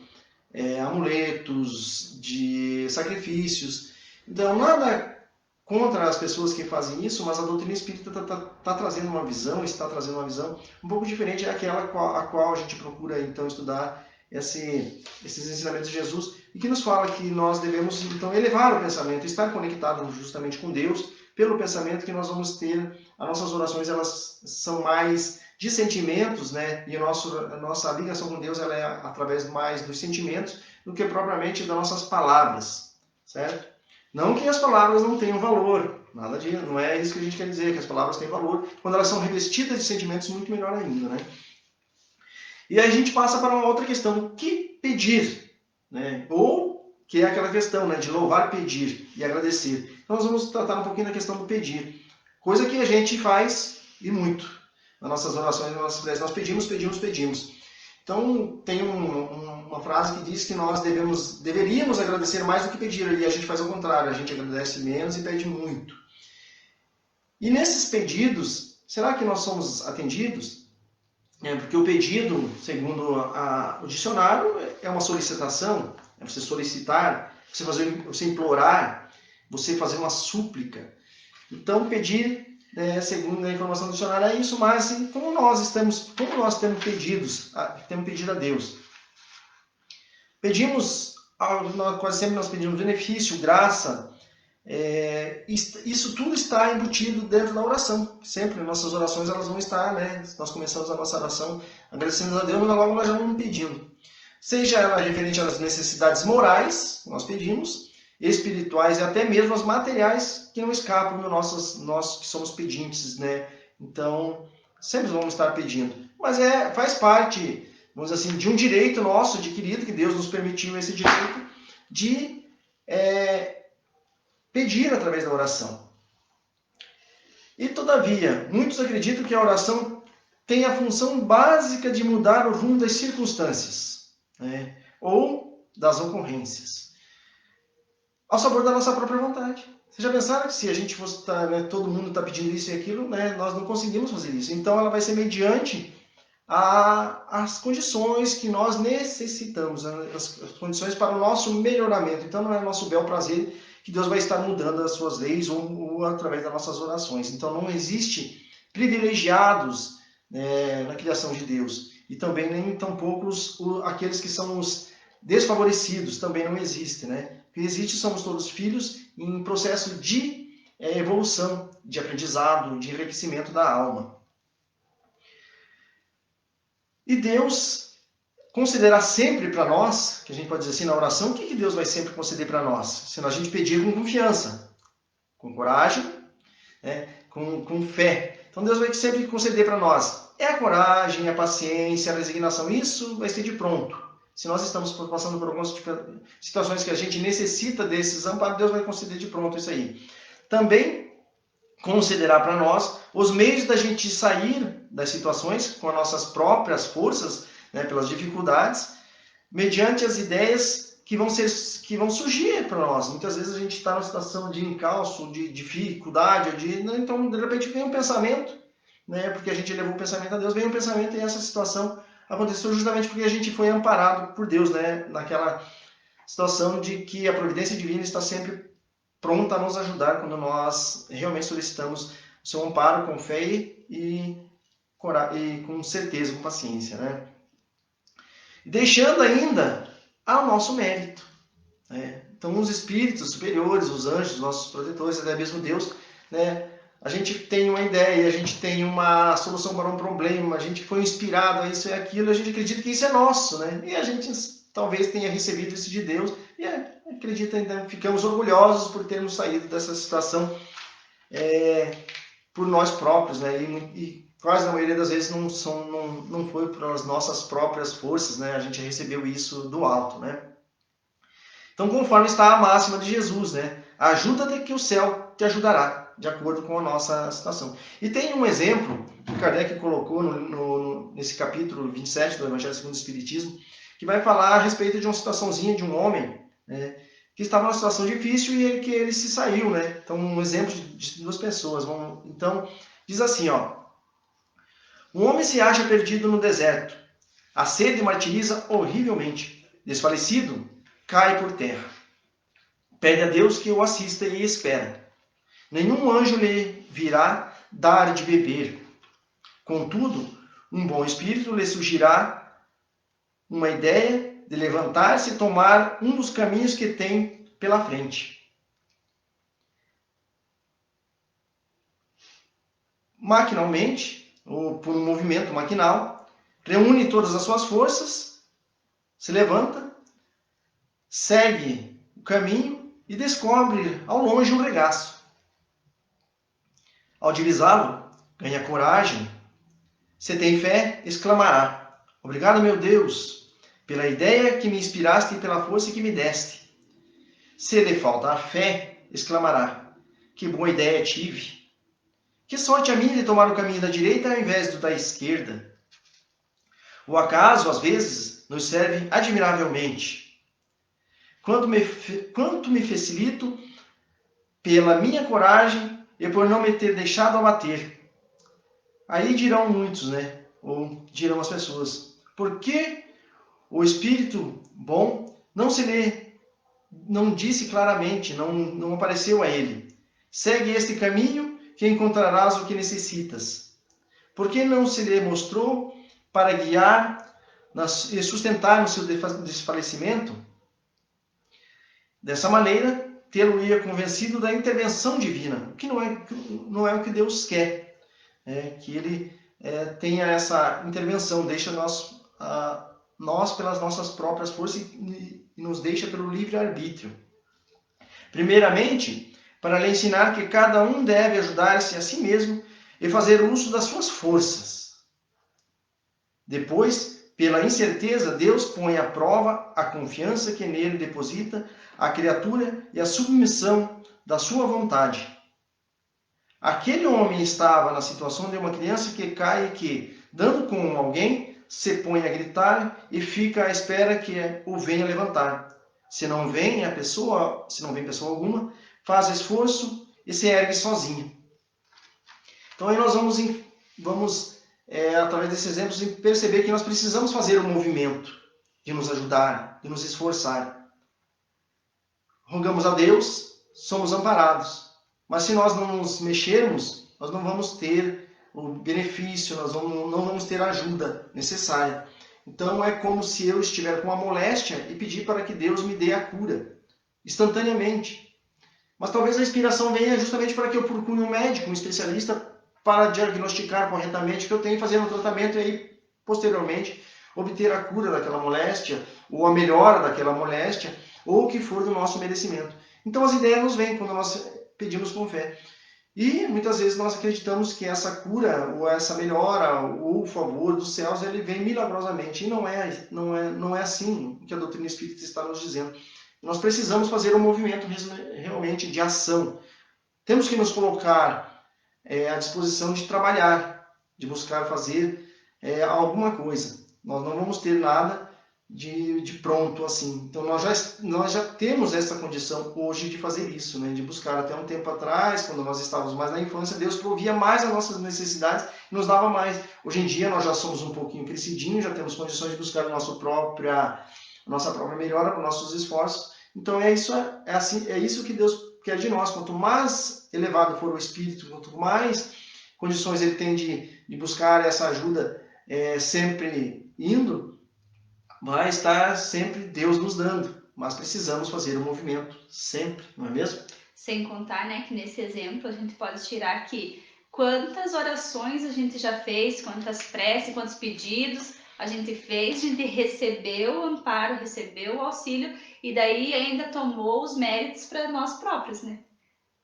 Speaker 1: amuletos, de sacrifícios. Então, nada contra as pessoas que fazem isso, mas a doutrina espírita está trazendo uma visão, está trazendo uma visão um pouco diferente daquela a qual a gente procura então estudar esses ensinamentos de Jesus, e que nos fala que nós devemos então elevar o pensamento, estar conectado justamente com Deus, pelo pensamento que nós vamos ter. As nossas orações, elas são mais de sentimentos, né? E a nossa ligação com Deus, ela é através mais dos sentimentos do que propriamente das nossas palavras, certo? Não que as palavras não tenham valor, nada disso, não é isso que a gente quer dizer, que as palavras têm valor. Quando elas são revestidas de sentimentos, muito melhor ainda, né? E aí a gente passa para uma outra questão: o que pedir, né? Ou, que é aquela questão, né, de louvar, pedir e agradecer. Então nós vamos tratar um pouquinho da questão do pedir. Coisa que a gente faz, e muito, nas nossas orações, nas nossas preces. Nós pedimos. Então, tem uma frase que diz que nós deveríamos agradecer mais do que pedir, e a gente faz ao contrário, a gente agradece menos e pede muito. E nesses pedidos, será que nós somos atendidos? Porque o pedido, segundo o dicionário, é uma solicitação, é você solicitar, você implorar, você fazer uma súplica. Então, pedir, segundo a informação do dicionário, é isso, mas assim, como nós temos pedido a Deus. Quase sempre nós pedimos benefício, graça, isso tudo está embutido dentro da oração. Sempre nossas orações elas vão estar, nós começamos a nossa oração agradecendo a Deus, mas logo nós já vamos pedindo. Seja ela referente às necessidades morais, que nós pedimos, espirituais e até mesmo as materiais que não escapam de nós que somos pedintes, Então, sempre vamos estar pedindo. Mas faz parte, vamos dizer assim, de um direito nosso adquirido, que Deus nos permitiu esse direito de pedir através da oração. E, todavia, muitos acreditam que a oração tem a função básica de mudar o rumo das circunstâncias, ou das ocorrências, ao sabor da nossa própria vontade. Vocês já pensaram que se a gente fosse todo mundo está pedindo isso e aquilo, nós não conseguimos fazer isso. Então, ela vai ser mediante as condições que nós necessitamos, as condições para o nosso melhoramento. Então, não é nosso bel prazer que Deus vai estar mudando as suas leis ou através das nossas orações. Então, não existe privilegiados na criação de Deus. E também nem tampouco aqueles que são os desfavorecidos, também não existem. O que existe somos todos filhos em processo de evolução, de aprendizado, de enriquecimento da alma. E Deus concederá sempre para nós, que a gente pode dizer assim na oração, o que Deus vai sempre conceder para nós? Se a gente pedir com confiança, com coragem, com fé. Então Deus vai sempre conceder para nós. É a coragem, a paciência, a resignação. Isso vai ser de pronto. Se nós estamos passando por algumas situações que a gente necessita desses amparos, Deus vai conceder de pronto isso aí. Também concederá para nós os meios da gente sair das situações com as nossas próprias forças, pelas dificuldades, mediante as ideias que vão surgir para nós. Muitas vezes a gente está numa situação de encalço, de dificuldade, então de repente vem um pensamento, porque a gente levou o pensamento a Deus, vem um pensamento e essa situação aconteceu justamente porque a gente foi amparado por Deus, naquela situação de que a providência divina está sempre pronta a nos ajudar quando nós realmente solicitamos o seu amparo com fé e com certeza, com paciência. Deixando ainda ao nosso mérito. Então, os espíritos superiores, os anjos, os nossos protetores, até mesmo Deus, a gente tem uma ideia, a gente tem uma solução para um problema, a gente foi inspirado a isso e aquilo, a gente acredita que isso é nosso, e a gente talvez tenha recebido isso de Deus e acredita, então, ficamos orgulhosos por termos saído dessa situação por nós próprios, e quase na maioria das vezes não foi pelas nossas próprias forças, a gente recebeu isso do alto, Então, conforme está a máxima de Jesus, ajuda-te que o céu te ajudará, de acordo com a nossa situação. E tem um exemplo que Kardec colocou nesse capítulo 27 do Evangelho segundo o Espiritismo, que vai falar a respeito de uma situaçãozinha de um homem, que estava numa situação difícil e que ele se saiu, Então, um exemplo de duas pessoas. Então, diz assim, um homem se acha perdido no deserto. A sede martiriza horrivelmente. Desfalecido, cai por terra. Pede a Deus que o assista e espera. Nenhum anjo lhe virá dar de beber. Contudo, um bom espírito lhe surgirá uma ideia de levantar-se e tomar um dos caminhos que tem pela frente. Maquinalmente, ou por um movimento maquinal, reúne todas as suas forças, se levanta, segue o caminho e descobre ao longe um regaço. Ao divisá-lo, ganha coragem. Se tem fé, exclamará: obrigado, meu Deus, pela ideia que me inspiraste e pela força que me deste. Se lhe falta a fé, exclamará: que boa ideia tive. Que sorte a minha de tomar o caminho da direita ao invés do da esquerda. O acaso, às vezes, nos serve admiravelmente. Quanto me facilito pela minha coragem e por não me ter deixado abater. Aí dirão muitos, né? Ou dirão as pessoas, por que o Espírito bom não disse claramente, não apareceu a ele? Segue este caminho que encontrarás o que necessitas. Por que não se lhe mostrou para guiar e sustentar no seu desfalecimento? Dessa maneira, tê-lo-ia convencido da intervenção divina, o que não é o que Deus quer, que ele tenha essa intervenção, deixa nós pelas nossas próprias forças e nos deixa pelo livre-arbítrio. Primeiramente, para lhe ensinar que cada um deve ajudar-se a si mesmo e fazer uso das suas forças. Depois, pela incerteza, Deus põe à prova a confiança que nele deposita a criatura e a submissão da sua vontade. Aquele homem estava na situação de uma criança que cai e que, dando com alguém, se põe a gritar e fica à espera que o venha levantar. Se não vem pessoa alguma, faz esforço e se ergue sozinho. Então aí nós vamos através desses exemplos, perceber que nós precisamos fazer um movimento de nos ajudar, de nos esforçar. Rogamos a Deus, somos amparados. Mas se nós não nos mexermos, nós não vamos ter o benefício, nós não vamos ter a ajuda necessária. Então é como se eu estiver com uma moléstia e pedir para que Deus me dê a cura, instantaneamente. Mas talvez a inspiração venha justamente para que eu procure um médico, um especialista, para diagnosticar corretamente o que eu tenho, fazer um tratamento e aí, posteriormente, obter a cura daquela moléstia, ou a melhora daquela moléstia, ou o que for do nosso merecimento. Então as ideias nos vêm quando nós pedimos com fé. E muitas vezes nós acreditamos que essa cura, ou essa melhora, ou o favor dos céus, ele vem milagrosamente. E não é assim que a doutrina espírita está nos dizendo. Nós precisamos fazer um movimento realmente de ação. Temos que nos colocar à disposição de trabalhar, de buscar fazer alguma coisa. Nós não vamos ter nada de pronto assim. Então nós já temos essa condição hoje de fazer isso, né? De buscar. Até um tempo atrás, quando nós estávamos mais na infância, Deus provia mais as nossas necessidades e nos dava mais. Hoje em dia nós já somos um pouquinho crescidinhos, já temos condições de buscar a nossa própria melhora com nossos esforços. Então é isso que Deus quer de nós. Quanto mais elevado for o espírito, quanto mais condições ele tem de buscar essa ajuda sempre indo, vai estar sempre Deus nos dando. Mas precisamos fazer o movimento sempre, não é mesmo?
Speaker 2: Sem contar, né, que nesse exemplo a gente pode tirar aqui quantas orações a gente já fez, quantas preces, quantos pedidos a gente fez, a gente recebeu o amparo, recebeu o auxílio e daí ainda tomou os méritos para nós próprios, né?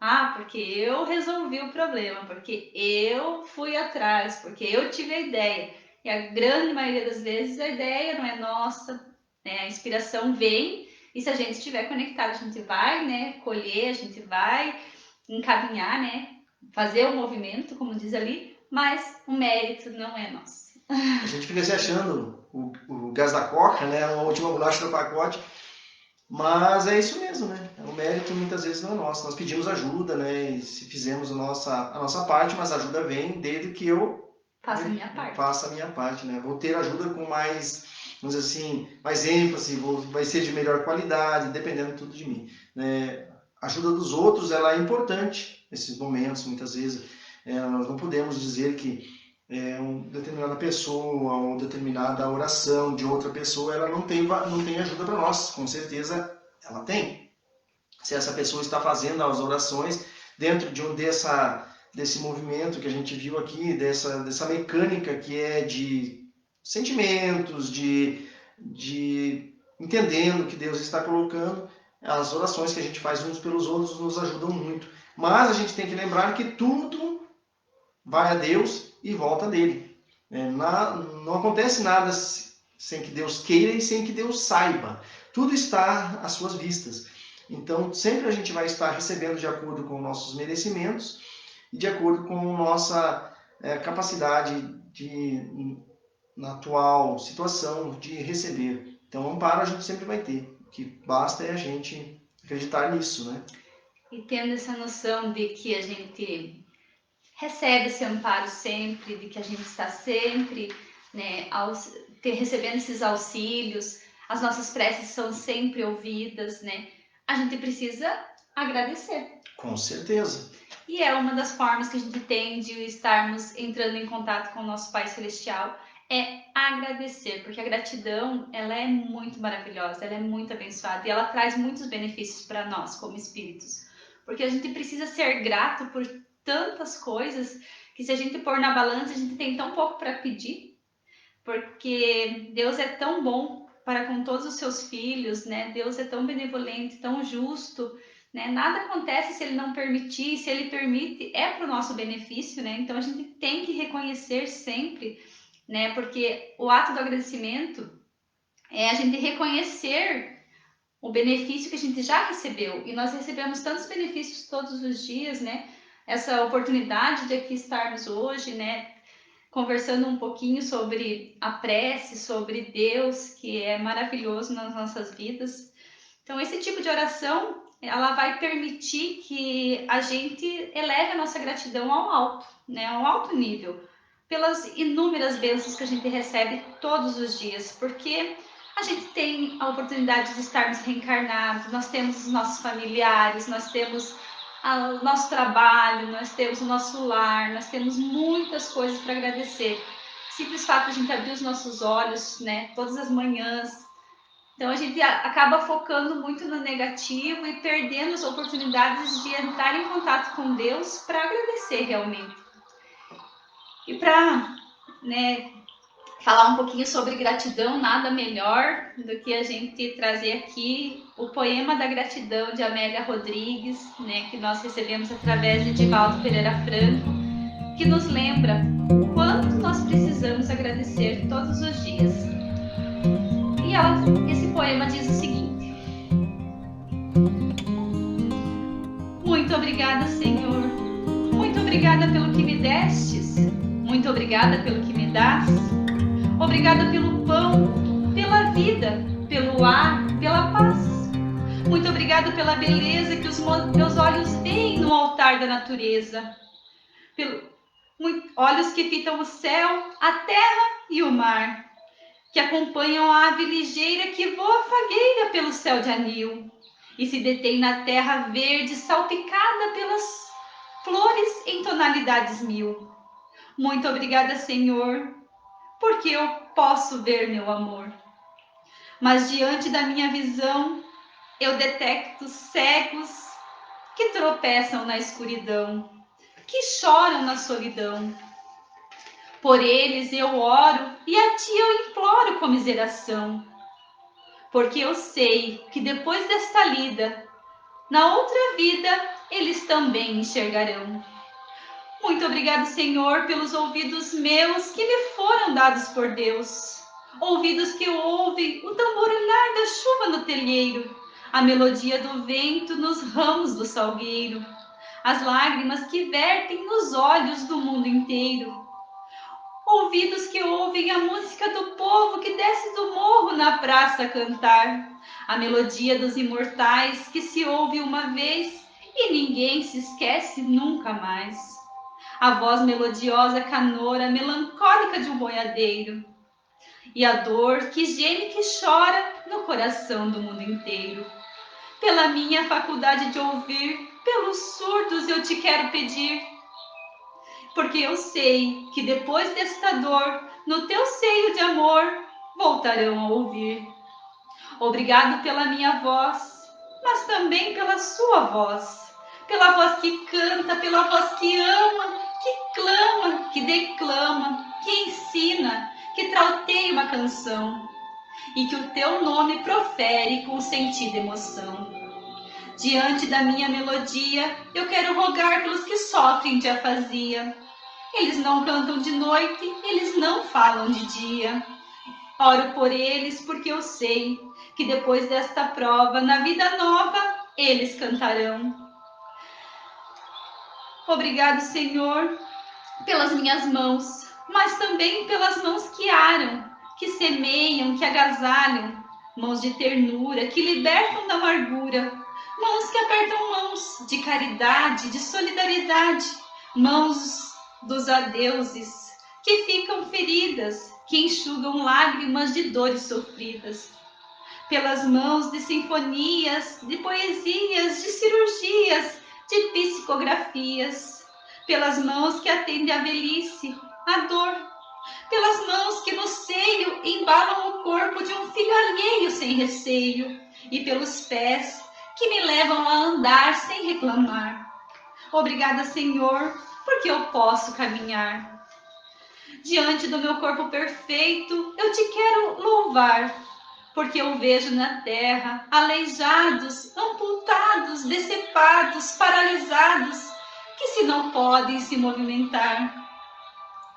Speaker 2: Ah, porque eu resolvi o problema, porque eu fui atrás, porque eu tive a ideia. E a grande maioria das vezes a ideia não é nossa, né? A inspiração vem e se a gente estiver conectado, a gente vai, né, colher, a gente vai encaminhar, né, fazer o movimento, como diz ali, mas o mérito não é nosso.
Speaker 1: A gente fica se achando o gás da coca, né, a última bolacha do pacote, mas é isso mesmo, né? O mérito muitas vezes não é nosso. Nós pedimos ajuda, né, e se fizemos a nossa parte, mas a ajuda vem desde que eu
Speaker 2: faça a minha parte.
Speaker 1: Faça a minha parte, né? Vou ter ajuda com mais, vamos dizer assim, mais ênfase, vai ser de melhor qualidade, dependendo tudo de mim, né? A ajuda dos outros, ela é importante nesses momentos, muitas vezes. Nós não podemos dizer que uma determinada pessoa ou determinada oração de outra pessoa, ela não tem ajuda para nós. Com certeza ela tem. Se essa pessoa está fazendo as orações dentro desse movimento que a gente viu aqui, dessa mecânica que é de sentimentos, de entendendo que Deus está colocando, as orações que a gente faz uns pelos outros nos ajudam muito. Mas a gente tem que lembrar que tudo vai a Deus e volta dele. Não acontece nada sem que Deus queira e sem que Deus saiba. Tudo está às suas vistas. Então, sempre a gente vai estar recebendo de acordo com nossos merecimentos e de acordo com nossa capacidade de na atual situação de receber. Então, amparo a gente sempre vai ter. O que basta é a gente acreditar nisso, né?
Speaker 2: E tendo essa noção de que a gente recebe esse amparo sempre, de que a gente está sempre, né, recebendo esses auxílios, as nossas preces são sempre ouvidas, né? A gente precisa agradecer.
Speaker 1: Com certeza.
Speaker 2: E é uma das formas que a gente tem de estarmos entrando em contato com o nosso Pai Celestial, é agradecer, porque a gratidão, ela é muito maravilhosa, ela é muito abençoada e ela traz muitos benefícios para nós como espíritos. Porque a gente precisa ser grato por tantas coisas que se a gente pôr na balança, a gente tem tão pouco para pedir, porque Deus é tão bom para com todos os seus filhos, né? Deus é tão benevolente, tão justo, né? Nada acontece se ele não permitir, se ele permite, é para o nosso benefício, né? Então a gente tem que reconhecer sempre, né? Porque o ato do agradecimento é a gente reconhecer o benefício que a gente já recebeu. E nós recebemos tantos benefícios todos os dias, né? Essa oportunidade de aqui estarmos hoje, né? Conversando um pouquinho sobre a prece, sobre Deus, que é maravilhoso nas nossas vidas. Então, esse tipo de oração, ela vai permitir que a gente eleve a nossa gratidão ao alto, né? Ao alto nível, pelas inúmeras bênçãos que a gente recebe todos os dias, porque a gente tem a oportunidade de estarmos reencarnados, nós temos os nossos familiares, nós temos o nosso trabalho, nós temos o nosso lar, nós temos muitas coisas para agradecer. Simples fato de a gente abrir os nossos olhos, né, todas as manhãs. Então a gente acaba focando muito no negativo e perdendo as oportunidades de entrar em contato com Deus para agradecer realmente. E para, né, falar um pouquinho sobre gratidão, nada melhor do que a gente trazer aqui o poema da gratidão de Amélia Rodrigues, né, que nós recebemos através de Divaldo Pereira Franco, que nos lembra o quanto nós precisamos agradecer todos os dias. E esse poema diz o seguinte: muito obrigada, Senhor. Muito obrigada pelo que me destes. Muito obrigada pelo que me dás. Obrigada pelo pão, pela vida, pelo ar, pela paz. Muito obrigada pela beleza que os meus olhos veem no altar da natureza. Olhos que fitam o céu, a terra e o mar, que acompanham a ave ligeira que voa fagueira pelo céu de anil e se detém na terra verde salpicada pelas flores em tonalidades mil. Muito obrigada, Senhor, porque eu posso ver meu amor. Mas diante da minha visão, eu detecto cegos que tropeçam na escuridão, que choram na solidão. Por eles eu oro e a ti eu imploro comiseração, porque eu sei que depois desta lida, na outra vida, eles também enxergarão. Muito obrigado, Senhor, pelos ouvidos meus que me foram dados por Deus. Ouvidos que ouvem o tamborilhar da chuva no telheiro, a melodia do vento nos ramos do salgueiro, as lágrimas que vertem nos olhos do mundo inteiro. Ouvidos que ouvem a música do povo que desce do morro na praça a cantar, a melodia dos imortais que se ouve uma vez e ninguém se esquece nunca mais. A voz melodiosa canora, melancólica de um boiadeiro, e a dor que geme, que chora no coração do mundo inteiro. Pela minha faculdade de ouvir, pelos surdos eu te quero pedir, porque eu sei que depois desta dor, no teu seio de amor, voltarão a ouvir. Obrigado pela minha voz, mas também pela sua voz, pela voz que canta, pela voz que ama, que clama, que declama, que ensina, que trauteia uma canção e que o teu nome profere com sentida emoção. Diante da minha melodia, eu quero rogar pelos que sofrem de afasia. Eles não cantam de noite, eles não falam de dia. Oro por eles porque eu sei que depois desta prova, na vida nova, eles cantarão. Obrigado, Senhor, pelas minhas mãos, mas também pelas mãos que aram, que semeiam, que agasalham, mãos de ternura, que libertam da amargura, mãos que apertam mãos de caridade, de solidariedade, mãos dos adeuses, que ficam feridas, que enxugam lágrimas de dores sofridas, pelas mãos de sinfonias, de poesias, de cirurgias, de psicografias, pelas mãos que atendem a velhice, a dor, pelas mãos que no seio embalam o corpo de um filho alheio sem receio, e pelos pés que me levam a andar sem reclamar. Obrigada, Senhor, porque eu posso caminhar. Diante do meu corpo perfeito, eu te quero louvar, porque eu vejo na terra aleijados, amputados, decepados, paralisados, que se não podem se movimentar.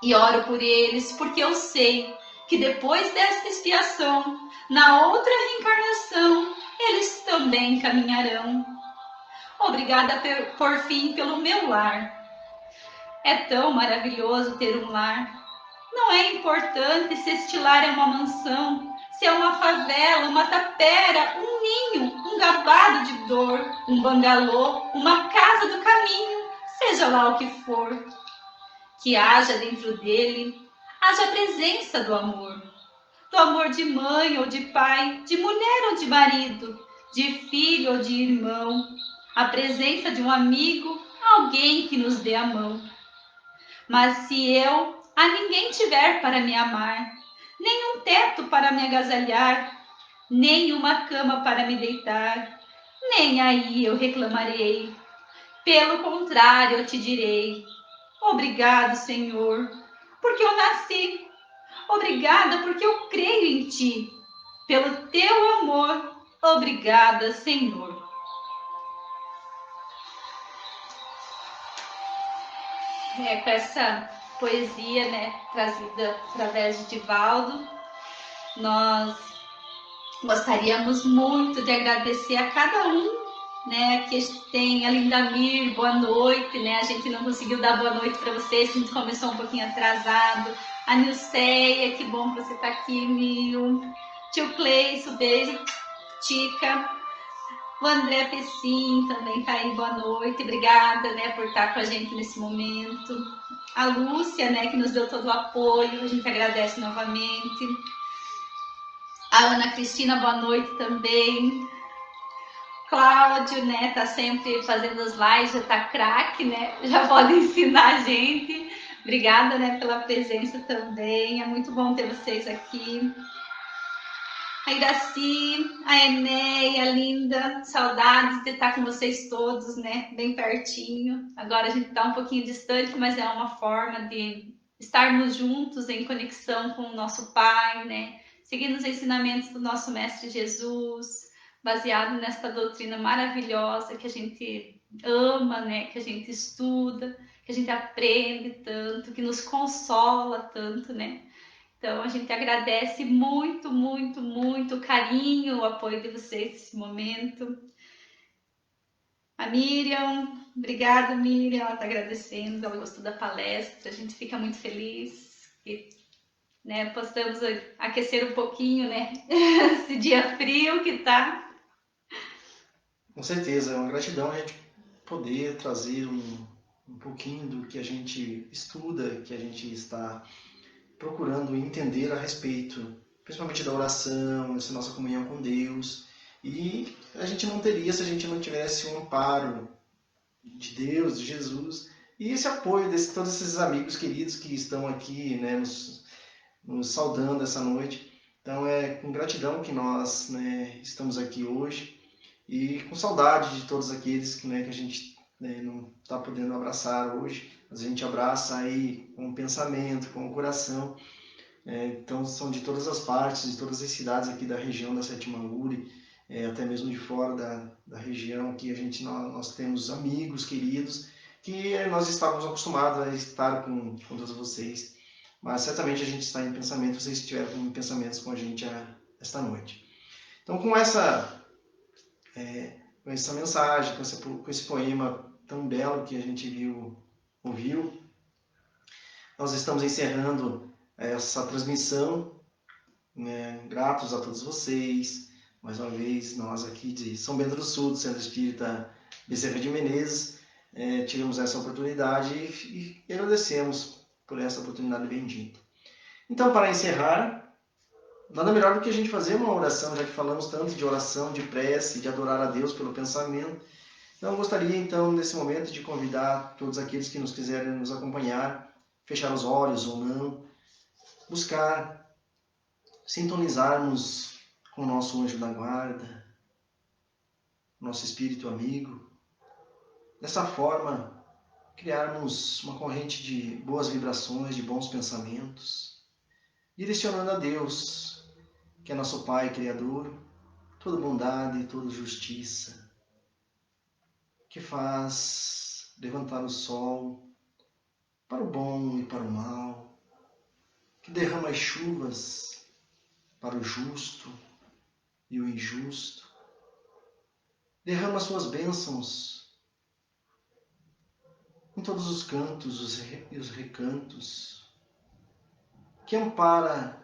Speaker 2: E oro por eles, porque eu sei que depois desta expiação, na outra reencarnação, eles também caminharão. Obrigada por fim pelo meu lar. É tão maravilhoso ter um lar. Não é importante se este lar é uma mansão, se é uma favela, uma tapera, um ninho, um gabado de dor, um bangalô, uma casa do caminho, seja lá o que for. Que haja dentro dele, haja a presença do amor de mãe ou de pai, de mulher ou de marido, de filho ou de irmão, a presença de um amigo, alguém que nos dê a mão. Mas se eu a ninguém tiver para me amar, nem um teto para me agasalhar, nem uma cama para me deitar, nem aí eu reclamarei. Pelo contrário, eu te direi: obrigado, Senhor, porque eu nasci. Obrigada, porque eu creio em ti. Pelo teu amor, obrigada, Senhor. Com essa poesia, né, trazida através de Divaldo, nós gostaríamos muito de agradecer a cada um, né, que tem a Lindamir, boa noite, né, a gente não conseguiu dar boa noite para vocês, a gente começou um pouquinho atrasado, a Nilceia, que bom que você está aqui, Nil, tio Cleiso, beijo, Tica, o André Pessim também está aí, boa noite, obrigada, né, por estar com a gente nesse momento, a Lúcia, né, que nos deu todo o apoio, a gente agradece novamente, a Ana Cristina, boa noite também. Cláudio, né, tá sempre fazendo as lives, já tá craque, né, já pode ensinar a gente. Obrigada, né, pela presença também, é muito bom ter vocês aqui. A Iraci, a Enéia, linda, saudades de estar com vocês todos, né, bem pertinho. Agora a gente tá um pouquinho distante, mas é uma forma de estarmos juntos em conexão com o nosso Pai, né, seguindo os ensinamentos do nosso Mestre Jesus, baseado nesta doutrina maravilhosa que a gente ama, né, que a gente estuda, que a gente aprende tanto, que nos consola tanto, né. Então, a gente agradece muito, muito, muito o carinho, o apoio de vocês nesse momento. A Miriam, obrigada, Miriam, ela está agradecendo, ela gostou da palestra, a gente fica muito feliz que, né, possamos aquecer um pouquinho, né, esse dia frio que tá.
Speaker 1: Com certeza, é uma gratidão a gente poder trazer um pouquinho do que a gente estuda, que a gente está procurando entender a respeito, principalmente da oração, essa nossa comunhão com Deus. E a gente não teria se a gente não tivesse um amparo de Deus, de Jesus, e esse apoio de todos esses amigos queridos que estão aqui, né, nos saudando essa noite. Então é com gratidão que nós, né, estamos aqui hoje e com saudade de todos aqueles que, né, que a gente, né, não está podendo abraçar hoje, mas a gente abraça aí com o pensamento, com o coração. Então são de todas as partes, de todas as cidades aqui da região da Sétima Angúria, até mesmo de fora da região, que nós temos amigos queridos, que nós estávamos acostumados a estar com todos vocês, mas certamente a gente está em pensamento, vocês estiveram em pensamentos com a gente esta noite. Então com essa mensagem, com esse poema tão belo que a gente ouviu, nós estamos encerrando essa transmissão gratos a todos vocês. Mais uma vez, nós aqui de São Bento do Sul, do Centro Espírita Bezerra de Menezes, tivemos essa oportunidade e agradecemos por essa oportunidade bendita. Então, para encerrar, nada melhor do que a gente fazer uma oração, já que falamos tanto de oração, de prece, de adorar a Deus pelo pensamento. Então, eu gostaria, então, nesse momento, de convidar todos aqueles que nos quiserem nos acompanhar, fechar os olhos ou não, buscar sintonizarmos com o nosso anjo da guarda, nosso espírito amigo. Dessa forma, criarmos uma corrente de boas vibrações, de bons pensamentos, direcionando a Deus, que é nosso Pai Criador, toda bondade e toda justiça, que faz levantar o sol para o bom e para o mal, que derrama as chuvas para o justo e o injusto, derrama suas bênçãos em todos os cantos e os recantos, que ampara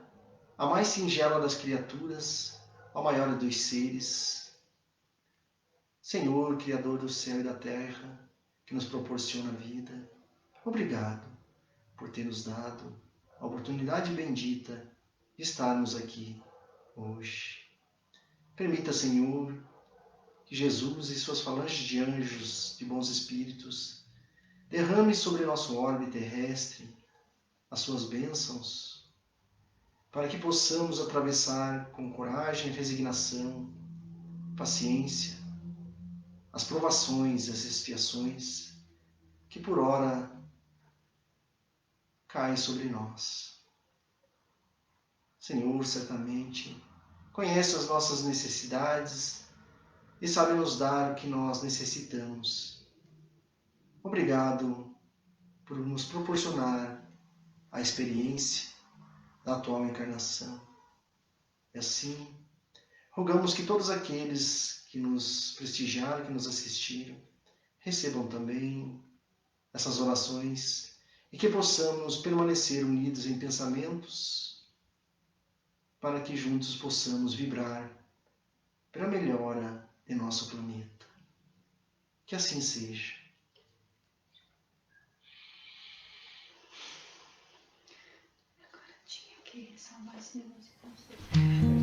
Speaker 1: a mais singela das criaturas, ao maior dos seres. Senhor, Criador do céu e da terra, que nos proporciona a vida, obrigado por ter nos dado a oportunidade bendita de estarmos aqui hoje. Permita, Senhor, que Jesus e suas falanges de anjos, de bons espíritos, derrame sobre nosso orbe terrestre as suas bênçãos, para que possamos atravessar com coragem, resignação, paciência, as provações e as expiações que por ora caem sobre nós. Senhor, certamente conhece as nossas necessidades e sabe nos dar o que nós necessitamos. Obrigado por nos proporcionar a experiência da atual encarnação. E assim, rogamos que todos aqueles que nos prestigiaram, que nos assistiram, recebam também essas orações e que possamos permanecer unidos em pensamentos para que juntos possamos vibrar para a melhora de nosso planeta. Que assim seja.
Speaker 2: Agora tinha que salvar esse negócio.